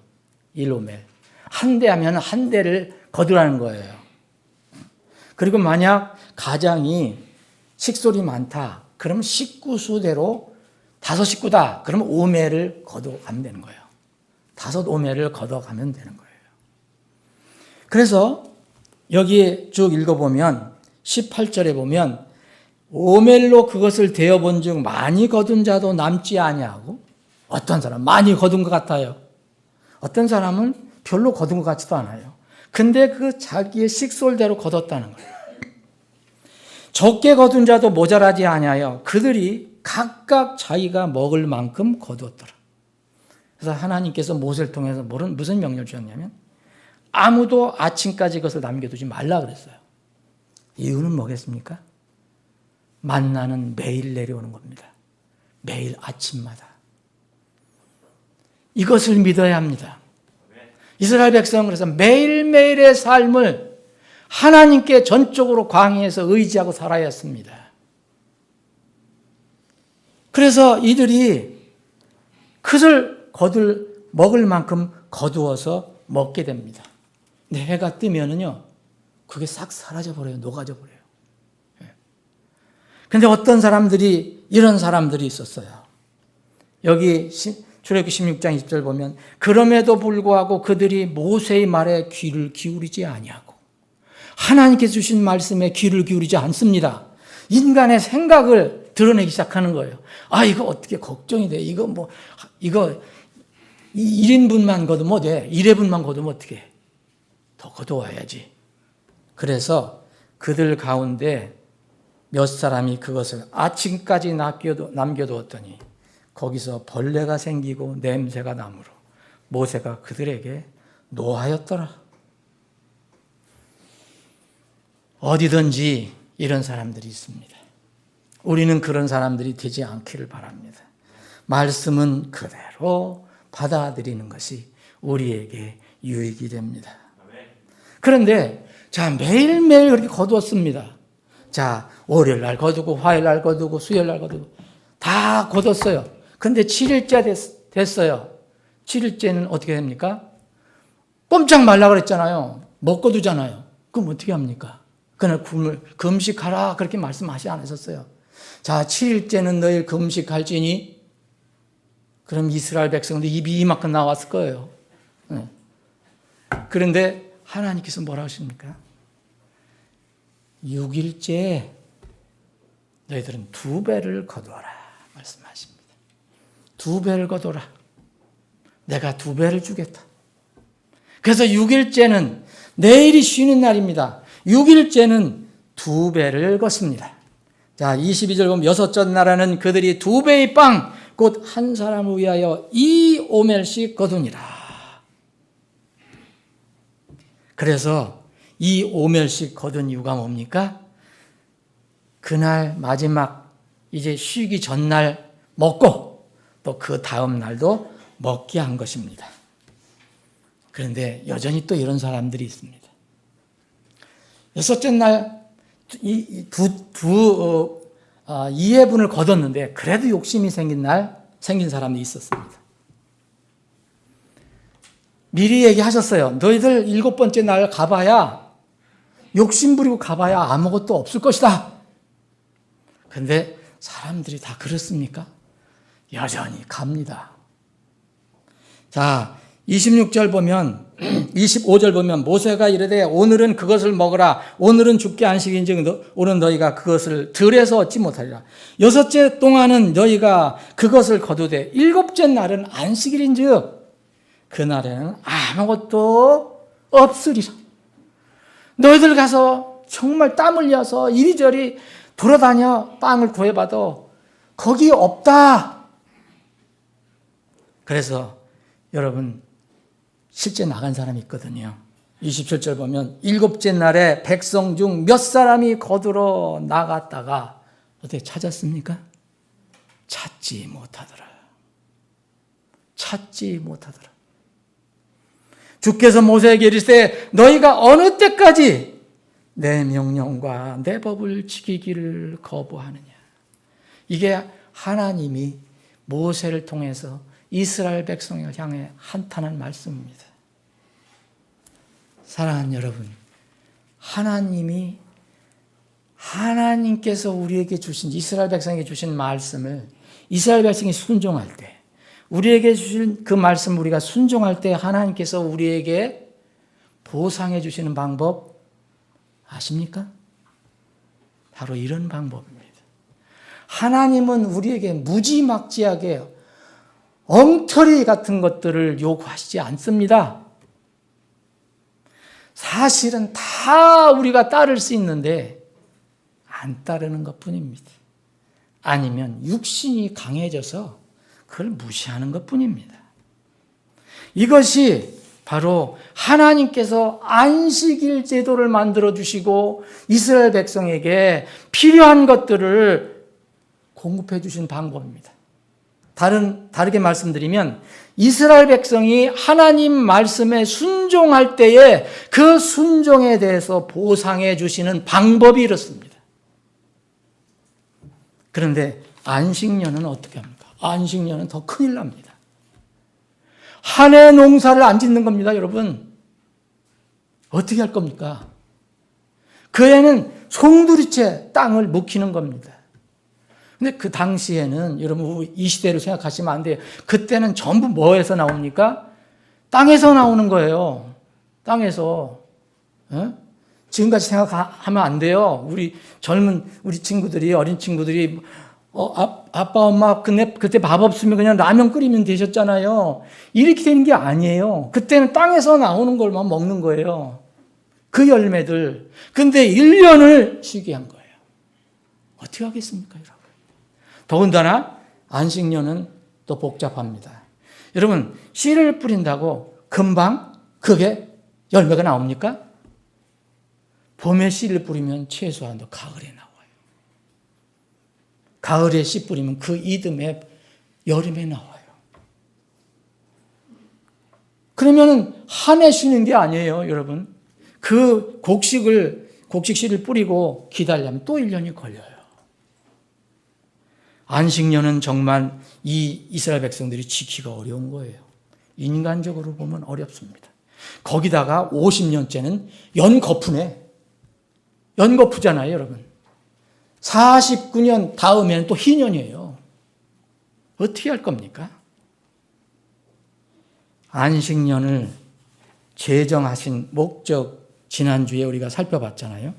1오멜. 한 대 하면 한 대를 거두라는 거예요. 그리고 만약 가장이 식솔이 많다. 그러면 식구수대로 5식구다. 그러면 오멜을 걷어가면 되는 거예요. 5오멜을 걷어가면 되는 거예요. 그래서 여기에 쭉 읽어보면 18절에 보면 오멜로 그것을 대어본 즉 많이 거둔 자도 남지 아니하고 어떤 사람 많이 거둔 것 같아요. 어떤 사람은 별로 거둔 것 같지도 않아요. 근데 그 자기의 식솔대로 거뒀다는 거예요. 적게 거둔 자도 모자라지 아니하여 그들이 각각 자기가 먹을 만큼 거두었더라. 그래서 하나님께서 모세를 통해서 무슨 명령을 주셨냐면 아무도 아침까지 그것을 남겨두지 말라 그랬어요. 이유는 뭐겠습니까? 만나는 매일 내려오는 겁니다. 매일 아침마다. 이것을 믿어야 합니다. 이스라엘 백성은 그래서 매일매일의 삶을 하나님께 전적으로 광야에서 의지하고 살아야 했습니다. 그래서 이들이 그것을 먹을 만큼 거두어서 먹게 됩니다. 근데 해가 뜨면은요, 그게 싹 사라져버려요. 녹아져버려요. 근데 어떤 사람들이, 이런 사람들이 있었어요. 여기 출애굽기 16장 20절 보면 그럼에도 불구하고 그들이 모세의 말에 귀를 기울이지 아니하고 하나님께서 주신 말씀에 귀를 기울이지 않습니다. 인간의 생각을 드러내기 시작하는 거예요. 아, 이거 어떻게 걱정이 돼. 이거 1인분만 거두면 돼. 1회분만 거두면 어떻게 더 거두어야지. 그래서 그들 가운데 몇 사람이 그것을 아침까지 남겨두었더니 거기서 벌레가 생기고 냄새가 나므로 모세가 그들에게 노하였더라. 어디든지 이런 사람들이 있습니다. 우리는 그런 사람들이 되지 않기를 바랍니다. 말씀은 그대로 받아들이는 것이 우리에게 유익이 됩니다. 그런데 자, 매일매일 그렇게 거두었습니다. 자, 월요일 날 거두고 화요일 날 거두고 수요일 날 거두고 다 거뒀어요. 근데 7일째 됐어요. 7일째는 어떻게 됩니까? 꼼짝 말라 그랬잖아요. 못 거두잖아요. 그럼 어떻게 합니까? 그날 금식하라 그렇게 말씀하시 않으셨어요. 자, 7일째는 너희 금식할지니 그럼 이스라엘 백성들 입이 이만큼 나왔을 거예요. 그런데 하나님께서 뭐라 하십니까? 6일째에 너희들은 2배를 거두어라 말씀하십니다. 2배를 거두어라. 내가 2배를 주겠다. 그래서 6일째는 내일이 쉬는 날입니다. 6일째는 2배를 걷습니다. 자, 22절 보면 여섯째 날에는 그들이 2배의 빵, 곧 한 사람을 위하여 2오멜씩 거두니라. 그래서 2오멜씩 거둔 이유가 뭡니까? 그날 마지막 이제 쉬기 전날 먹고 또 그 다음 날도 먹게 한 것입니다. 그런데 여전히 또 이런 사람들이 있습니다. 여섯째 날 2회분을 거뒀는데 그래도 욕심이 생긴 사람이 있었습니다. 미리 얘기하셨어요. 너희들 7번째 날 가봐야 욕심 부리고 가봐야 아무것도 없을 것이다. 그런데 사람들이 다 그렇습니까? 여전히 갑니다. 자, 26절 보면 25절 보면 모세가 이르되 오늘은 그것을 먹으라. 오늘은 주께 안식인즉 오늘 너희가 그것을 들에서 얻지 못하리라. 6째 동안은 너희가 그것을 거두되 7째 날은 안식일인즉 그날에는 아무것도 없으리라. 너희들 가서 정말 땀 흘려서 이리저리 돌아다녀 빵을 구해봐도 거기 없다. 그래서 여러분 실제 나간 사람이 있거든요. 27절 보면 7째 날에 백성 중 몇 사람이 거두러 나갔다가 어떻게 찾았습니까? 찾지 못하더라. 찾지 못하더라. 주께서 모세에게 이르시되 너희가 어느 때까지 내 명령과 내 법을 지키기를 거부하느냐. 이게 하나님이 모세를 통해서 이스라엘 백성을 향해 한탄한 말씀입니다. 사랑하는 여러분, 하나님께서 우리에게 주신, 이스라엘 백성에게 주신 말씀을 이스라엘 백성이 순종할 때, 우리에게 주신 그 말씀 우리가 순종할 때 하나님께서 우리에게 보상해 주시는 방법 아십니까? 바로 이런 방법입니다. 하나님은 우리에게 무지막지하게 엉터리 같은 것들을 요구하시지 않습니다. 사실은 다 우리가 따를 수 있는데 안 따르는 것뿐입니다. 아니면 육신이 강해져서 그걸 무시하는 것뿐입니다. 이것이 바로 하나님께서 안식일 제도를 만들어 주시고 이스라엘 백성에게 필요한 것들을 공급해 주신 방법입니다. 다르게 말씀드리면 이스라엘 백성이 하나님 말씀에 순종할 때에 그 순종에 대해서 보상해 주시는 방법이 이렇습니다. 그런데 안식년은 어떻게 합니까? 안식년은 더 큰일 납니다. 한 해 농사를 안 짓는 겁니다, 여러분. 어떻게 할 겁니까? 그 해는 송두리째 땅을 묵히는 겁니다. 근데 그 당시에는 여러분 이 시대를 생각하시면 안 돼요. 그때는 전부 뭐에서 나옵니까? 땅에서 나오는 거예요. 땅에서. 지금까지 생각하면 안 돼요. 우리 친구들이, 어린 친구들이 아빠 엄마 그때 밥 없으면 그냥 라면 끓이면 되셨잖아요. 이렇게 되는 게 아니에요. 그때는 땅에서 나오는 걸만 먹는 거예요. 그 열매들. 근데 1년을 쉬게 한 거예요. 어떻게 하겠습니까, 여러분? 더군다나 안식년은 또 복잡합니다. 여러분, 씨를 뿌린다고 금방 그게 열매가 나옵니까? 봄에 씨를 뿌리면 최소한도 가을에 나와요. 가을에 씨 뿌리면 그 이듬해 여름에 나와요. 그러면은 한 해 쉬는 게 아니에요, 여러분. 그 곡식 씨를 뿌리고 기다리려면 또 1년이 걸려요. 안식년은 정말 이 이스라엘 백성들이 지키기가 어려운 거예요. 인간적으로 보면 어렵습니다. 거기다가 50년째는 연거푸잖아요, 여러분. 49년 다음에는 또 희년이에요. 어떻게 할 겁니까? 안식년을 제정하신 목적, 지난주에 우리가 살펴봤잖아요.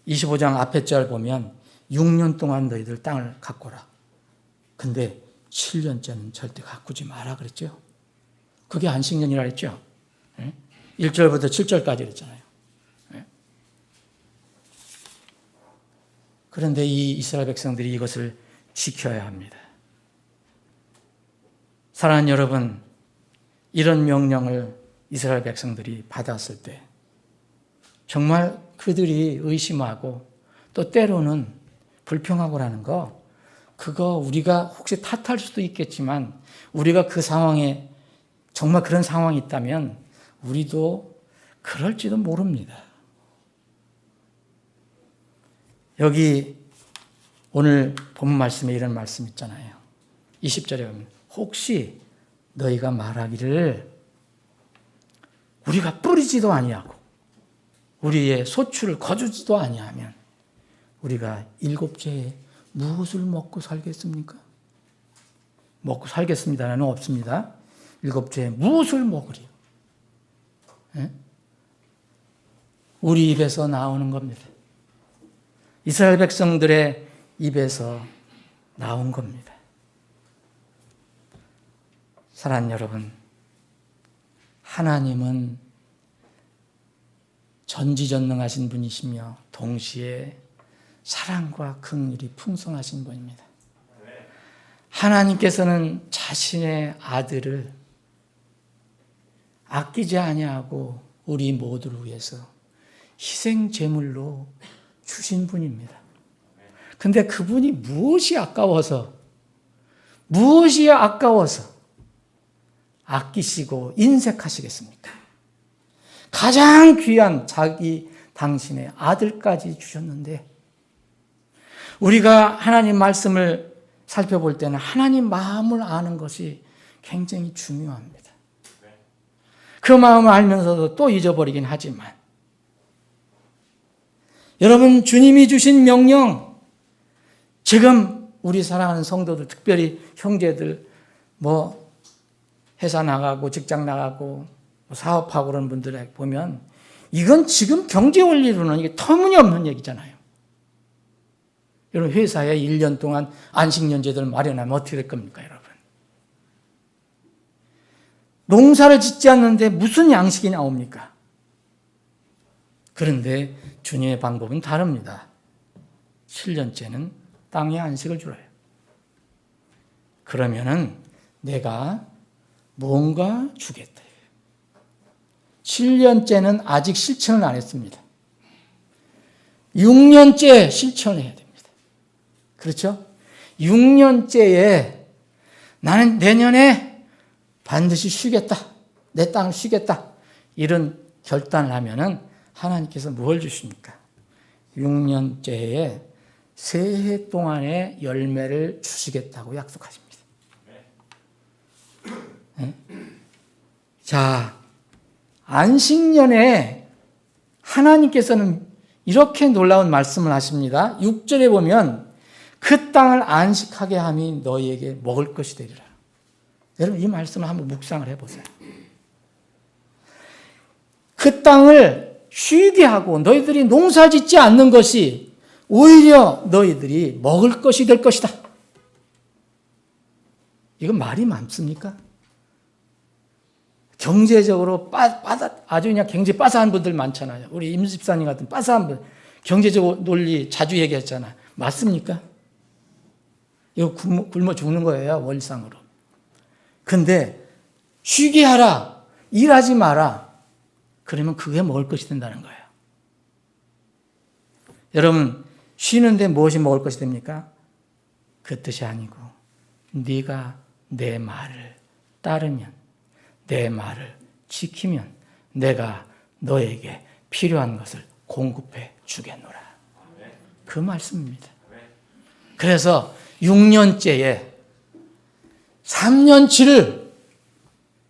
25장 앞에 절 보면 6년 동안 너희들 땅을 가꾸라. 근데 7년째는 절대 가꾸지 마라 그랬죠. 그게 안식년이라 했죠. 1절부터 7절까지 그랬잖아요. 그런데 이 이스라엘 백성들이 이것을 지켜야 합니다. 사랑하는 여러분, 이런 명령을 이스라엘 백성들이 받았을 때 정말 그들이 의심하고 또 때로는 불평하고라는 거, 그거 우리가 혹시 탓할 수도 있겠지만 우리가 그 상황에 정말 그런 상황이 있다면 우리도 그럴지도 모릅니다. 여기 오늘 본문 말씀에 이런 말씀 있잖아요. 20절에 보면 혹시 너희가 말하기를 우리가 뿌리지도 아니하고 우리의 소출을 거두지도 아니하면 우리가 7째에 무엇을 먹고 살겠습니까? 먹고 살겠습니다는 없습니다. 7째에 무엇을 먹으리요? 우리 입에서 나오는 겁니다. 이스라엘 백성들의 입에서 나온 겁니다. 사랑하는 여러분, 하나님은 전지전능하신 분이시며 동시에 사랑과 긍휼이 풍성하신 분입니다. 하나님께서는 자신의 아들을 아끼지 아니하고 우리 모두를 위해서 희생 제물로 주신 분입니다. 근데 그분이 무엇이 아까워서 무엇이 아까워서 아끼시고 인색하시겠습니까? 가장 귀한 당신의 아들까지 주셨는데, 우리가 하나님 말씀을 살펴볼 때는 하나님 마음을 아는 것이 굉장히 중요합니다. 그 마음을 알면서도 또 잊어버리긴 하지만, 여러분, 주님이 주신 명령, 지금 우리 사랑하는 성도들, 특별히 형제들, 회사 나가고 직장 나가고 사업하고 그런 분들에 보면 이건 지금 경제 원리로는 이게 터무니없는 얘기잖아요. 여러분, 회사에 1년 동안 안식년제들 마련하면 어떻게 될 겁니까, 여러분? 농사를 짓지 않는데 무슨 양식이 나옵니까? 그런데 주님의 방법은 다릅니다. 7년째는 땅에 안식을 주래요. 그러면은 내가 뭔가 주겠다. 7년째는 아직 실천을 안 했습니다. 6년째 실천을 해야 됩니다. 그렇죠? 6년째에 나는 내년에 반드시 쉬겠다. 내 땅을 쉬겠다. 이런 결단을 하면은 하나님께서 뭘 주십니까? 6년째에 새해 동안의 열매를 주시겠다고 약속하십니다. 네? 자, 안식년에 하나님께서는 이렇게 놀라운 말씀을 하십니다. 6절에 보면 그 땅을 안식하게 함이 너희에게 먹을 것이 되리라. 여러분, 이 말씀을 한번 묵상을 해보세요. 그 땅을 쉬게 하고 너희들이 농사 짓지 않는 것이 오히려 너희들이 먹을 것이 될 것이다. 이건 말이 많습니까? 경제적으로 아주 그냥 굉장히 빠사한 분들 많잖아요. 우리 임 집사님 같은 빠사한 분, 경제적 논리 자주 얘기했잖아요. 맞습니까? 이거 굶어 죽는 거예요, 원리상으로. 근데 쉬게 하라, 일하지 마라, 그러면 그게 먹을 것이 된다는 거예요. 여러분, 쉬는데 무엇이 먹을 것이 됩니까? 그 뜻이 아니고 네가 내 말을 따르면, 내 말을 지키면 내가 너에게 필요한 것을 공급해 주겠노라. 그 말씀입니다. 그래서 6년째에 3년치를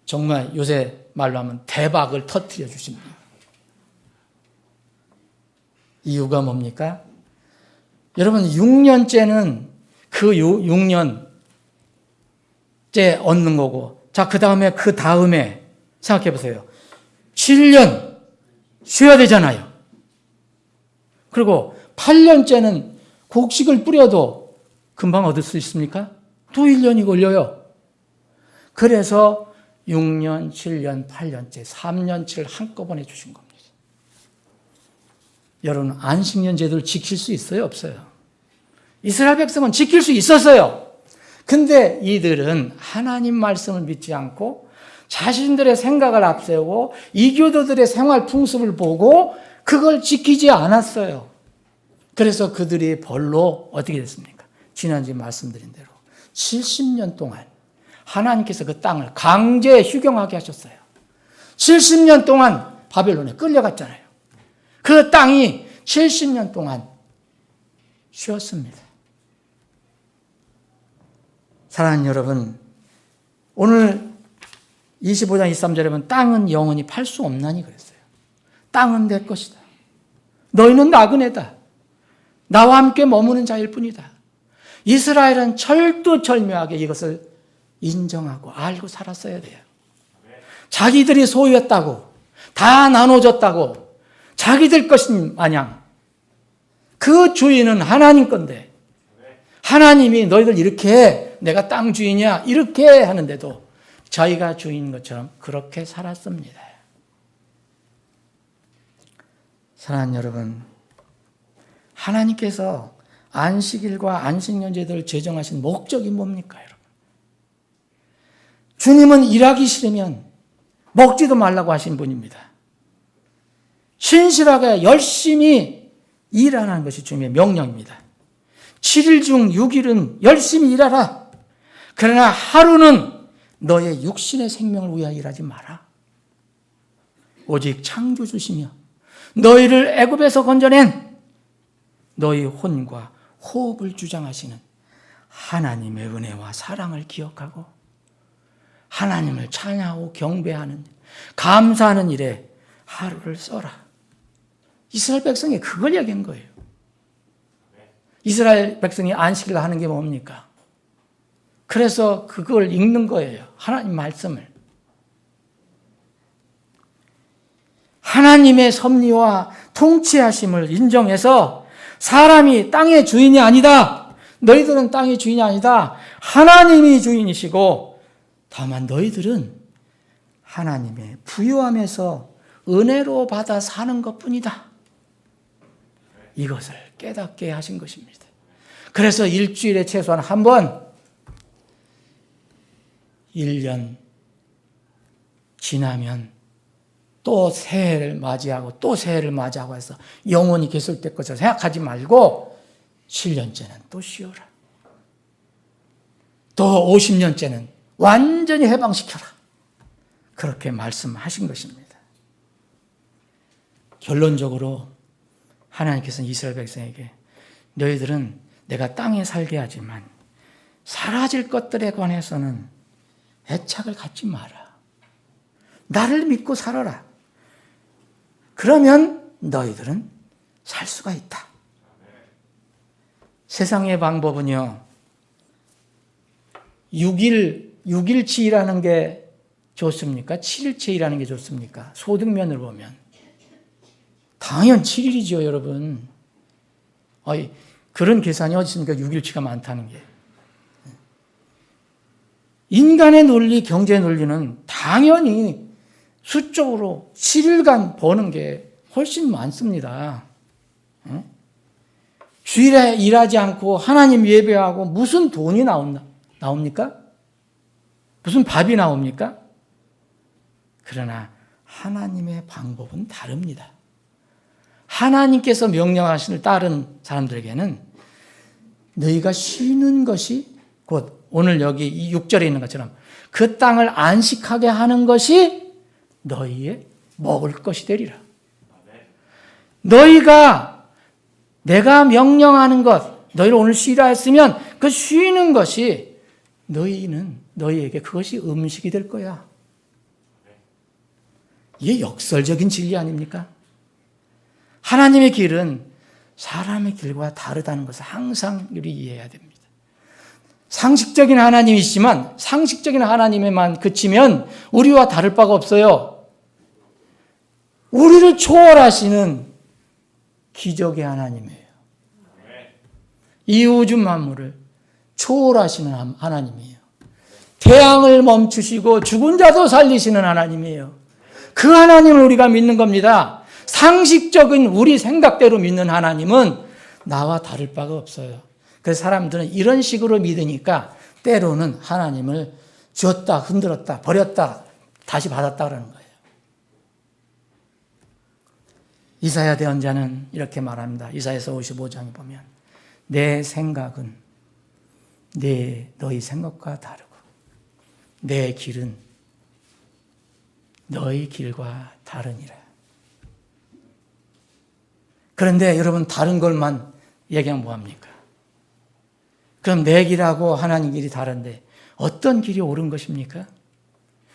정말 요새 말로 하면 대박을 터뜨려 주십니다. 이유가 뭡니까? 여러분, 6년째는 그 6년째 얻는 거고, 자, 그 다음에 생각해 보세요. 7년 쉬어야 되잖아요. 그리고 8년째는 곡식을 뿌려도 금방 얻을 수 있습니까? 또 1년이 걸려요. 그래서 6년, 7년, 8년째, 3년치를 한꺼번에 주신 겁니다. 여러분, 안식년 제도를 지킬 수 있어요, 없어요? 이스라엘 백성은 지킬 수 있었어요. 근데 이들은 하나님 말씀을 믿지 않고 자신들의 생각을 앞세우고 이교도들의 생활 풍습을 보고 그걸 지키지 않았어요. 그래서 그들이 벌로 어떻게 됐습니까? 지난주에 말씀드린 대로 70년 동안 하나님께서 그 땅을 강제 휴경하게 하셨어요. 70년 동안 바벨론에 끌려갔잖아요. 그 땅이 70년 동안 쉬었습니다. 사랑하는 여러분, 오늘 25장 23절에 보면 땅은 영원히 팔 수 없나니 그랬어요. 땅은 내 것이다. 너희는 나그네다. 나와 함께 머무는 자일 뿐이다. 이스라엘은 철두철미하게 이것을 인정하고 알고 살았어야 돼요. 자기들이 소유했다고, 다 나눠줬다고, 자기들 것인 마냥 그 주인은 하나님 건데, 하나님이 너희들 이렇게 내가 땅 주인이야 이렇게 하는데도 저희가 주인인 것처럼 그렇게 살았습니다. 사랑하는 여러분, 하나님께서 안식일과 안식년제도를 제정하신 목적이 뭡니까, 여러분? 주님은 일하기 싫으면 먹지도 말라고 하신 분입니다. 신실하게 열심히 일하는 것이 주님의 명령입니다. 7일 중 6일은 열심히 일하라. 그러나 하루는 너의 육신의 생명을 위하여 일하지 마라. 오직 창조주시며 너희를 애굽에서 건져낸 너희 혼과 호흡을 주장하시는 하나님의 은혜와 사랑을 기억하고 하나님을 찬양하고 경배하는, 감사하는 일에 하루를 써라. 이스라엘 백성이 그걸 얘기한 거예요. 이스라엘 백성이 안식일 하는 게 뭡니까? 그래서 그걸 읽는 거예요. 하나님 말씀을. 하나님의 섭리와 통치하심을 인정해서 사람이 땅의 주인이 아니다. 너희들은 땅의 주인이 아니다. 하나님이 주인이시고 다만 너희들은 하나님의 부요함에서 은혜로 받아 사는 것뿐이다. 이것을 깨닫게 하신 것입니다. 그래서 일주일에 최소한 한 번, 1년 지나면 또 새해를 맞이하고 또 새해를 맞이하고 해서 영원히 계속될 것을 생각하지 말고 7년째는 또 쉬어라. 또 50년째는 완전히 해방시켜라. 그렇게 말씀하신 것입니다. 결론적으로 하나님께서는 이스라엘 백성에게 너희들은 내가 땅에 살게 하지만 사라질 것들에 관해서는 애착을 갖지 마라. 나를 믿고 살아라. 그러면 너희들은 살 수가 있다. 세상의 방법은요, 6일치 일하는 게 좋습니까? 7일치 일하는 게 좋습니까? 소득면을 보면. 당연 7일이죠, 여러분. 그런 계산이 어디 있습니까? 6일치가 많다는 게. 인간의 논리, 경제 논리는 당연히 수적으로 7일간 버는 게 훨씬 많습니다. 주일에 일하지 않고 하나님 예배하고 무슨 돈이 나옵니까? 무슨 밥이 나옵니까? 그러나 하나님의 방법은 다릅니다. 하나님께서 명령하시는 다른 사람들에게는 너희가 쉬는 것이 곧 오늘 여기 이 6절에 있는 것처럼 그 땅을 안식하게 하는 것이 너희의 먹을 것이 되리라. 너희가 내가 명령하는 것, 너희를 오늘 쉬라 했으면 그 쉬는 것이 너희에게 그것이 음식이 될 거야. 이게 역설적인 진리 아닙니까? 하나님의 길은 사람의 길과 다르다는 것을 항상 우리 이해해야 됩니다. 상식적인 하나님이시지만 상식적인 하나님에만 그치면 우리와 다를 바가 없어요. 우리를 초월하시는 기적의 하나님이에요. 이 우주 만물을 초월하시는 하나님이에요. 태양을 멈추시고 죽은 자도 살리시는 하나님이에요. 그 하나님을 우리가 믿는 겁니다. 상식적인 우리 생각대로 믿는 하나님은 나와 다를 바가 없어요. 그래서 사람들은 이런 식으로 믿으니까 때로는 하나님을 쥐었다, 흔들었다, 버렸다, 다시 받았다 그러는 거예요. 이사야 대언자는 이렇게 말합니다. 이사야서 55장에 보면 내 생각은 너희 생각과 다르고 내 길은 너희 길과 다르니라. 그런데 여러분 다른 것만 얘기하면 뭐합니까? 그럼 내 길하고 하나님 길이 다른데 어떤 길이 옳은 것입니까?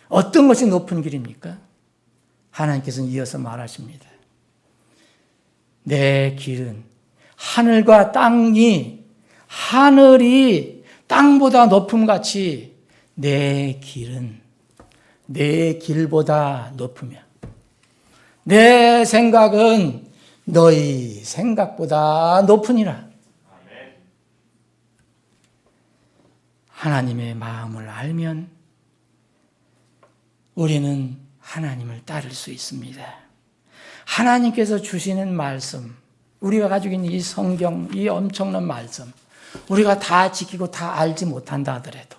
어떤 것이 높은 길입니까? 하나님께서는 이어서 말하십니다. 내 길은 하늘과 하늘이 땅보다 높음같이 내 길은 내 길보다 높으며 내 생각은 너희 생각보다 높으니라. 하나님의 마음을 알면 우리는 하나님을 따를 수 있습니다. 하나님께서 주시는 말씀, 우리가 가지고 있는 이 성경, 이 엄청난 말씀, 우리가 다 지키고 다 알지 못한다 하더라도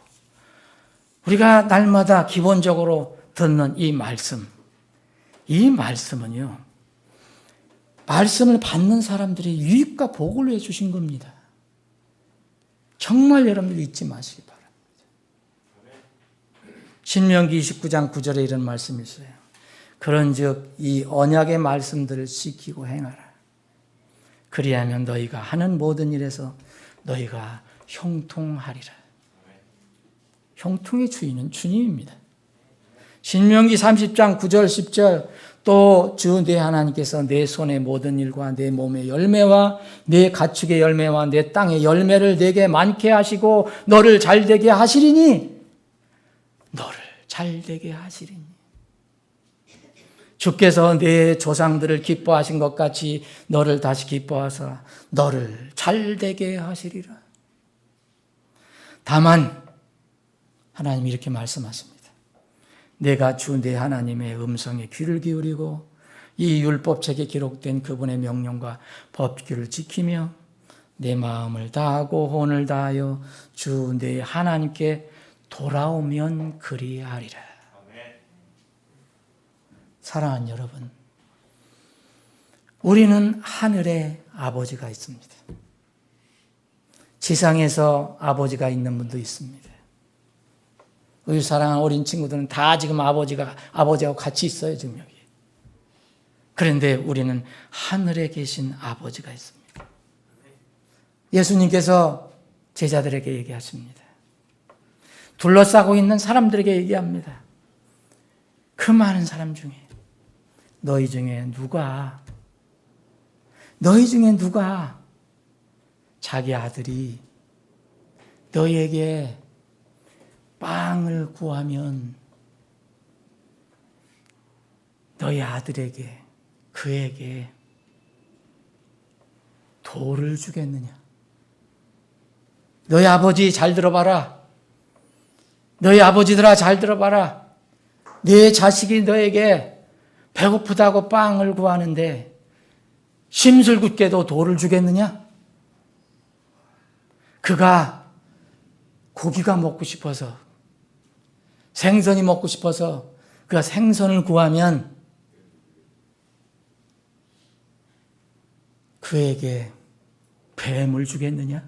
우리가 날마다 기본적으로 듣는 이 말씀은요, 말씀을 받는 사람들의 유익과 복을 해 주신 겁니다. 정말 여러분들 잊지 마시기 바랍니다. 신명기 29장 9절에 이런 말씀이 있어요. 그런즉 이 언약의 말씀들을 지키고 행하라. 그리하면 너희가 하는 모든 일에서 너희가 형통하리라. 형통의 주인은 주님입니다. 신명기 30장 9절 10절 또 주 내 하나님께서 내 손의 모든 일과 내 몸의 열매와 내 가축의 열매와 내 땅의 열매를 내게 많게 하시고 너를 잘되게 하시리니 너를 잘되게 하시리니 주께서 내 조상들을 기뻐하신 것 같이 너를 다시 기뻐하사 너를 잘되게 하시리라. 다만 하나님이 이렇게 말씀하십니다. 내가 주 내 하나님의 음성에 귀를 기울이고 이 율법책에 기록된 그분의 명령과 법규를 지키며 내 마음을 다하고 혼을 다하여 주 내 하나님께 돌아오면 그리하리라. 사랑하는 여러분, 우리는 하늘에 아버지가 있습니다. 지상에서 아버지가 있는 분도 있습니다. 우리 사랑하는 어린 친구들은 다 지금 아버지하고 같이 있어요, 지금 여기. 그런데 우리는 하늘에 계신 아버지가 있습니다. 예수님께서 제자들에게 얘기하십니다. 둘러싸고 있는 사람들에게 얘기합니다. 그 많은 사람 중에 너희 중에 누가 자기 아들이 너희에게 빵을 구하면 너희 아들에게 그에게 돌을 주겠느냐? 너희 아버지 잘 들어봐라. 너희 아버지들아 잘 들어봐라. 네 자식이 너에게 배고프다고 빵을 구하는데 심술궂게도 돌을 주겠느냐? 그가 고기가 먹고 싶어서 생선이 먹고 싶어서 그가 생선을 구하면 그에게 뱀을 주겠느냐?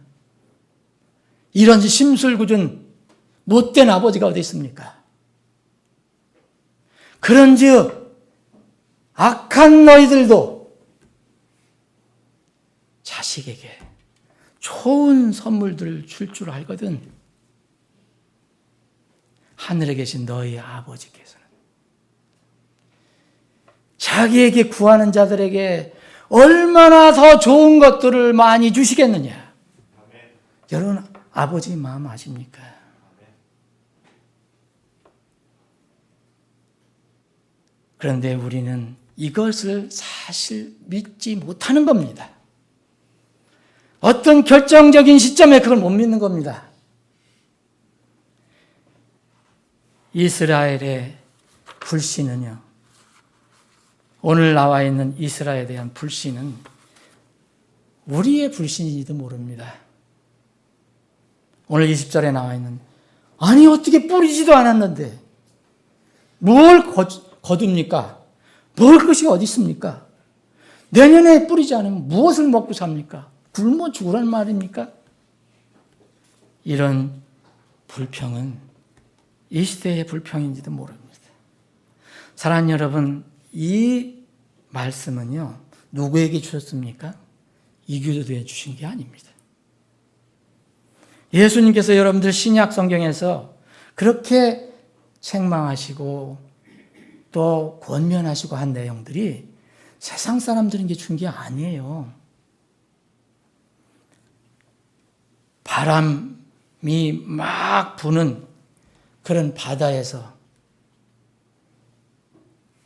이런 심술궂은 못된 아버지가 어디 있습니까? 그런즉 악한 너희들도 자식에게 좋은 선물들을 줄 줄 알거든. 하늘에 계신 너희 아버지께서는 자기에게 구하는 자들에게 얼마나 더 좋은 것들을 많이 주시겠느냐. 여러분 아버지 마음 아십니까? 그런데 우리는 이것을 사실 믿지 못하는 겁니다. 어떤 결정적인 시점에 그걸 못 믿는 겁니다. 이스라엘의 불신은요, 오늘 나와 있는 이스라엘에 대한 불신은 우리의 불신인지도 모릅니다. 오늘 20절에 나와 있는, 아니 어떻게 뿌리지도 않았는데 뭘 거둡니까? 먹을 것이 어디 있습니까? 내년에 뿌리지 않으면 무엇을 먹고 삽니까? 굶어 죽으란 말입니까? 이런 불평은 이 시대의 불평인지도 모릅니다. 사랑하는 여러분, 이 말씀은요, 누구에게 주셨습니까? 이교도에 주신 게 아닙니다. 예수님께서 여러분들 신약 성경에서 그렇게 책망하시고 또 권면하시고 한 내용들이 세상 사람들에게 준 게 아니에요. 바람이 막 부는 그런 바다에서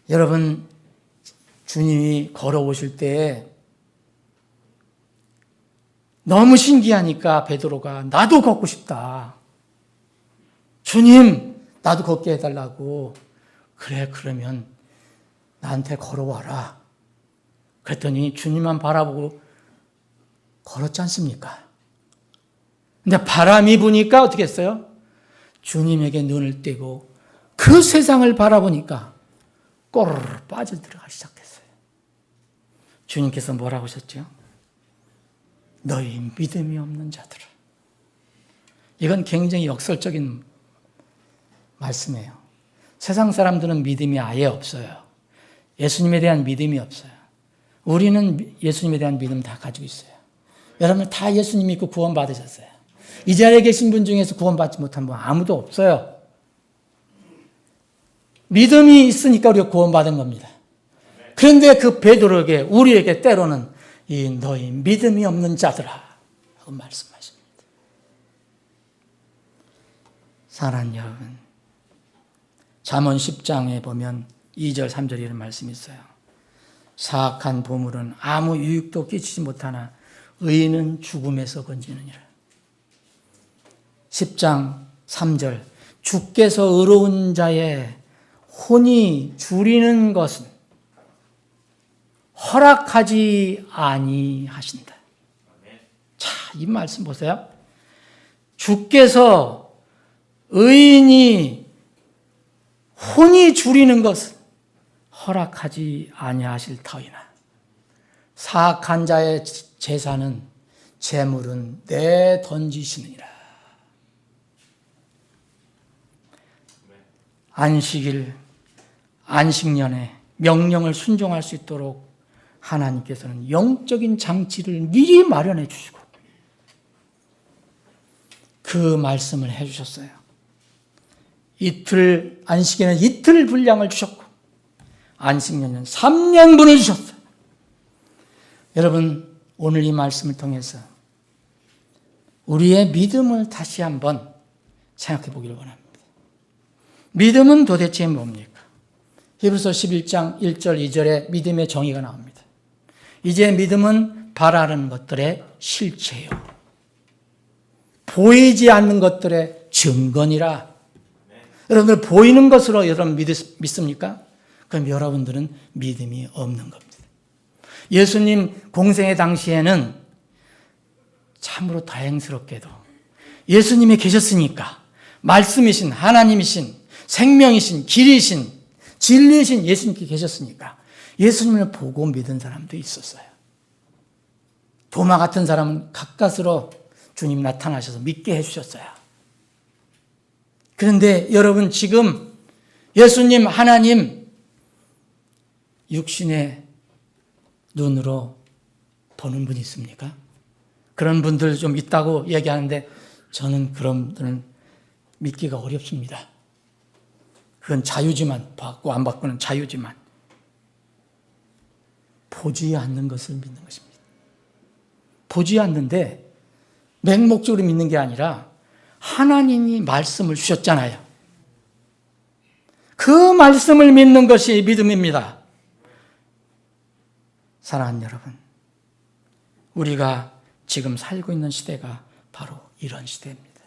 여러분 주님이 걸어오실 때 너무 신기하니까 베드로가 나도 걷고 싶다. 주님 나도 걷게 해달라고. 그래 그러면 나한테 걸어와라. 그랬더니 주님만 바라보고 걸었지 않습니까? 근데 바람이 부니까 어떻게 했어요? 주님에게 눈을 떼고 그 세상을 바라보니까 꼬르르 빠져들어가기 시작했어요. 주님께서 뭐라고 하셨죠? 너희 믿음이 없는 자들아. 이건 굉장히 역설적인 말씀이에요. 세상 사람들은 믿음이 아예 없어요. 예수님에 대한 믿음이 없어요. 우리는 예수님에 대한 믿음 다 가지고 있어요. 여러분 다 예수님 믿고 구원 받으셨어요. 이 자리에 계신 분 중에서 구원받지 못한 분 아무도 없어요. 믿음이 있으니까 우리가 구원받은 겁니다. 그런데 그 베드로에게 우리에게 때로는 이 너희 믿음이 없는 자들아 하고 말씀하십니다. 사랑하는 여러분, 잠언 10장에 보면 2절 3절 이런 말씀이 있어요. 사악한 보물은 아무 유익도 끼치지 못하나 의인은 죽음에서 건지느니라. 10장 3절 주께서 의로운 자의 혼이 줄이는 것은 허락하지 아니하신다. 자, 이 말씀 보세요. 주께서 의인이 혼이 줄이는 것은 허락하지 아니하실 터이나 사악한 자의 재산은 재물은 내던지시느니라. 안식일, 안식년에 명령을 순종할 수 있도록 하나님께서는 영적인 장치를 미리 마련해 주시고 그 말씀을 해 주셨어요. 이틀, 안식일에는 이틀 분량을 주셨고 안식년은 3년분을 주셨어요. 여러분, 오늘 이 말씀을 통해서 우리의 믿음을 다시 한번 생각해 보기를 원합니다. 믿음은 도대체 뭡니까? 히브리서 11장 1절 2절에 믿음의 정의가 나옵니다. 이제 믿음은 바라는 것들의 실체요, 보이지 않는 것들의 증거니라. 여러분들 보이는 것으로 여러분 믿습니까? 그럼 여러분들은 믿음이 없는 겁니다. 예수님 공생의 당시에는 참으로 다행스럽게도 예수님이 계셨으니까 말씀이신 하나님이신 생명이신 길이신 진리이신 예수님께 계셨으니까 예수님을 보고 믿은 사람도 있었어요. 도마 같은 사람은 가까스로 주님 나타나셔서 믿게 해주셨어요. 그런데 여러분 지금 예수님 하나님 육신의 눈으로 보는 분이 있습니까? 그런 분들 좀 있다고 얘기하는데 저는 그런 분들은 믿기가 어렵습니다. 그건 자유지만, 받고 안 받고는 자유지만 보지 않는 것을 믿는 것입니다. 보지 않는데 맹목적으로 믿는 게 아니라 하나님이 말씀을 주셨잖아요. 그 말씀을 믿는 것이 믿음입니다. 사랑하는 여러분, 우리가 지금 살고 있는 시대가 바로 이런 시대입니다.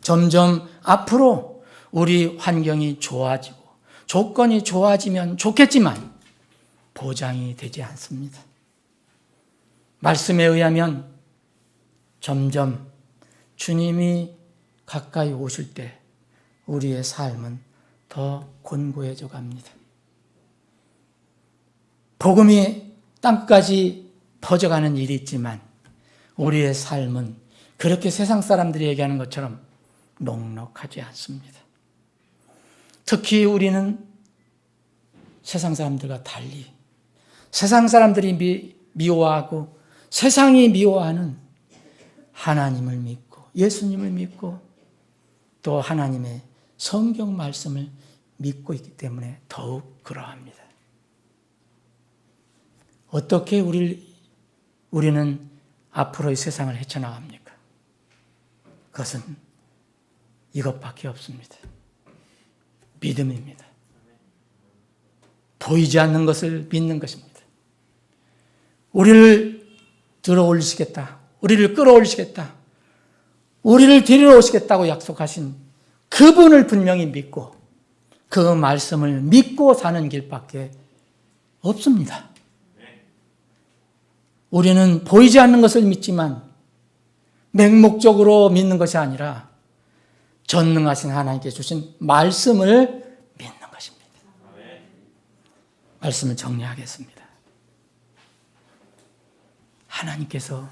점점 앞으로 우리 환경이 좋아지고 조건이 좋아지면 좋겠지만 보장이 되지 않습니다. 말씀에 의하면 점점 주님이 가까이 오실 때 우리의 삶은 더 곤고해져 갑니다. 복음이 땅까지 퍼져가는 일이 있지만 우리의 삶은 그렇게 세상 사람들이 얘기하는 것처럼 넉넉하지 않습니다. 특히 우리는 세상 사람들과 달리 세상 사람들이 미워하고 세상이 미워하는 하나님을 믿고 예수님을 믿고 또 하나님의 성경 말씀을 믿고 있기 때문에 더욱 그러합니다. 어떻게 우리는 앞으로의 세상을 헤쳐나갑니까? 그것은 이것밖에 없습니다. 믿음입니다. 보이지 않는 것을 믿는 것입니다. 우리를 들어올리시겠다. 우리를 끌어올리시겠다. 우리를 데리러 오시겠다고 약속하신 그분을 분명히 믿고 그 말씀을 믿고 사는 길밖에 없습니다. 우리는 보이지 않는 것을 믿지만 맹목적으로 믿는 것이 아니라 전능하신 하나님께 주신 말씀을 믿는 것입니다. 말씀을 정리하겠습니다. 하나님께서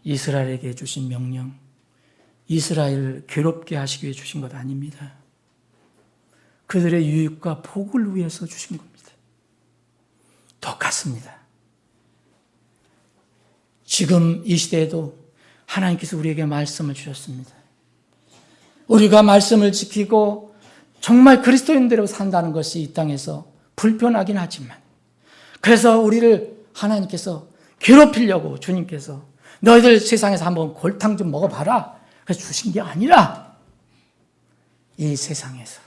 이스라엘에게 주신 명령, 이스라엘을 괴롭게 하시기 위해 주신 것 아닙니다. 그들의 유익과 복을 위해서 주신 겁니다. 똑같습니다. 지금 이 시대에도 하나님께서 우리에게 말씀을 주셨습니다. 우리가 말씀을 지키고 정말 그리스도인대로 산다는 것이 이 땅에서 불편하긴 하지만, 그래서 우리를 하나님께서 괴롭히려고 주님께서 너희들 세상에서 한번 골탕 좀 먹어봐라 그래서 주신 게 아니라, 이 세상에서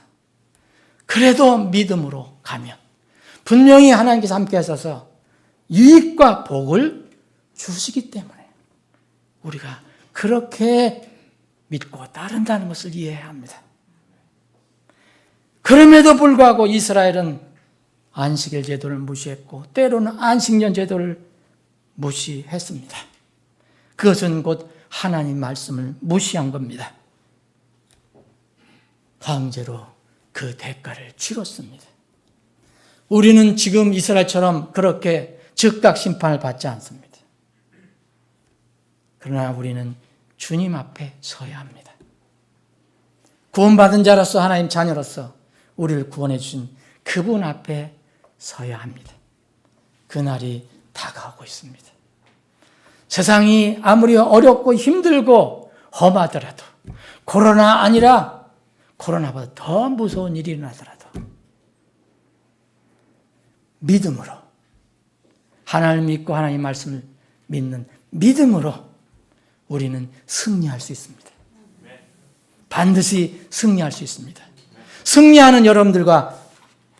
그래도 믿음으로 가면 분명히 하나님께서 함께 하셔서 유익과 복을 주시기 때문에 우리가 그렇게 믿고 따른다는 것을 이해해야 합니다. 그럼에도 불구하고 이스라엘은 안식일 제도를 무시했고 때로는 안식년 제도를 무시했습니다. 그것은 곧 하나님 말씀을 무시한 겁니다. 강제로 그 대가를 치렀습니다. 우리는 지금 이스라엘처럼 그렇게 즉각 심판을 받지 않습니다. 그러나 우리는 주님 앞에 서야 합니다. 구원받은 자로서, 하나님 자녀로서 우리를 구원해 주신 그분 앞에 서야 합니다. 그날이 다가오고 있습니다. 세상이 아무리 어렵고 힘들고 험하더라도, 코로나 아니라 코로나보다 더 무서운 일이 일어나더라도 믿음으로, 하나님을 믿고 하나님 말씀을 믿는 믿음으로 우리는 승리할 수 있습니다. 반드시 승리할 수 있습니다. 승리하는 여러분들과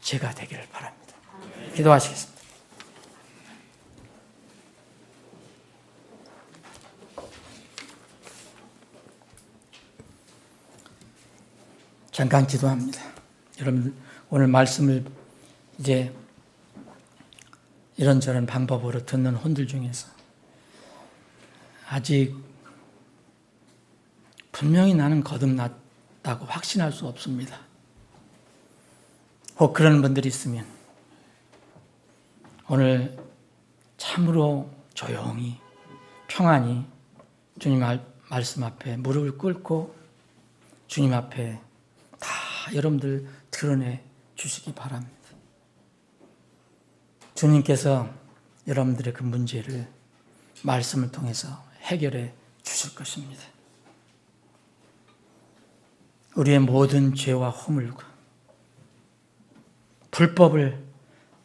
제가 되기를 바랍니다. 기도하시겠습니다. 잠깐 기도합니다. 여러분, 오늘 말씀을 이제 이런저런 방법으로 듣는 혼들 중에서 아직 분명히 나는 거듭났다고 확신할 수 없습니다. 혹 그런 분들이 있으면 오늘 참으로 조용히 평안히 주님 말씀 앞에 무릎을 꿇고 주님 앞에 다 여러분들 드러내 주시기 바랍니다. 주님께서 여러분들의 그 문제를 말씀을 통해서 해결해 주실 것입니다. 우리의 모든 죄와 허물과 불법을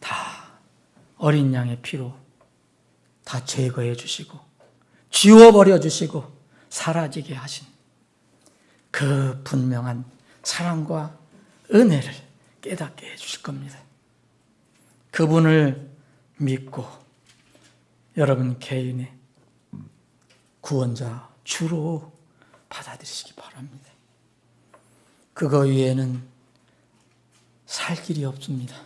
다 어린 양의 피로 다 제거해 주시고 지워버려 주시고 사라지게 하신 그 분명한 사랑과 은혜를 깨닫게 해 주실 겁니다. 그분을 믿고 여러분 개인의 구원자 주로 받아들이시기 바랍니다. 그거 외에는 살 길이 없습니다.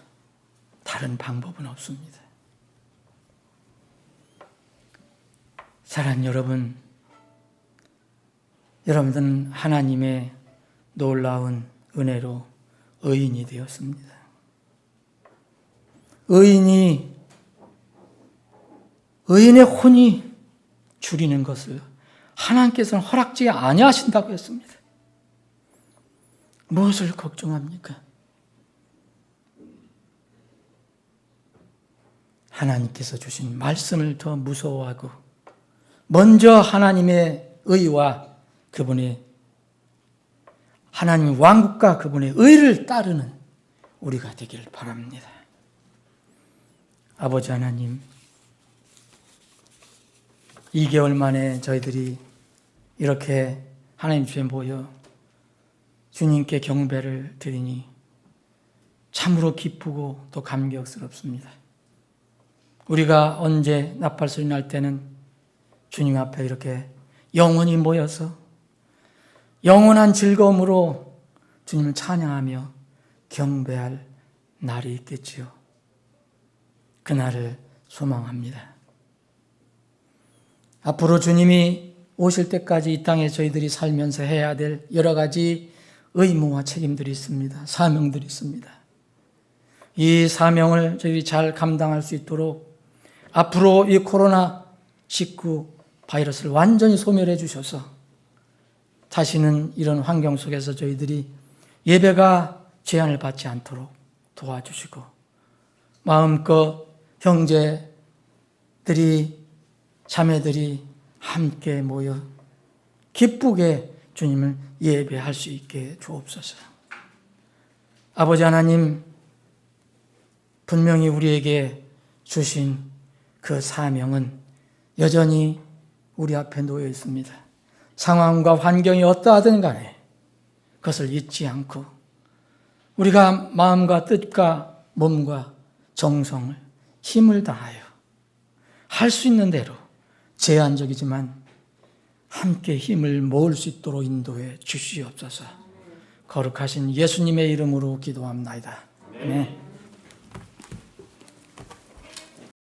다른 방법은 없습니다. 사랑하는 여러분, 여러분들은 하나님의 놀라운 은혜로 의인이 되었습니다. 의인의 혼이 줄이는 것을 하나님께서는 허락지 아니하신다고 했습니다. 무엇을 걱정합니까? 하나님께서 주신 말씀을 더 무서워하고 먼저 하나님의 의와 그분의 하나님 왕국과 그분의 의를 따르는 우리가 되기를 바랍니다. 아버지 하나님, 2개월 만에 저희들이 이렇게 하나님 주에 모여 주님께 경배를 드리니 참으로 기쁘고 또 감격스럽습니다. 우리가 언제 나팔소리 날 때는 주님 앞에 이렇게 영원히 모여서 영원한 즐거움으로 주님을 찬양하며 경배할 날이 있겠지요. 그날을 소망합니다. 앞으로 주님이 오실 때까지 이 땅에 저희들이 살면서 해야 될 여러 가지 의무와 책임들이 있습니다. 사명들이 있습니다. 이 사명을 저희들이 잘 감당할 수 있도록 앞으로 이 코로나19 바이러스를 완전히 소멸해 주셔서 다시는 이런 환경 속에서 저희들이 예배가 제한을 받지 않도록 도와주시고 마음껏 형제들이 자매들이 함께 모여 기쁘게 주님을 예배할 수 있게 주옵소서. 아버지 하나님, 분명히 우리에게 주신 그 사명은 여전히 우리 앞에 놓여 있습니다. 상황과 환경이 어떠하든 간에 그것을 잊지 않고 우리가 마음과 뜻과 몸과 정성을 힘을 다하여 할 수 있는 대로 제한적이지만 함께 힘을 모을 수 있도록 인도해 주시옵소서. 거룩하신 예수님의 이름으로 기도합나이다. 아멘.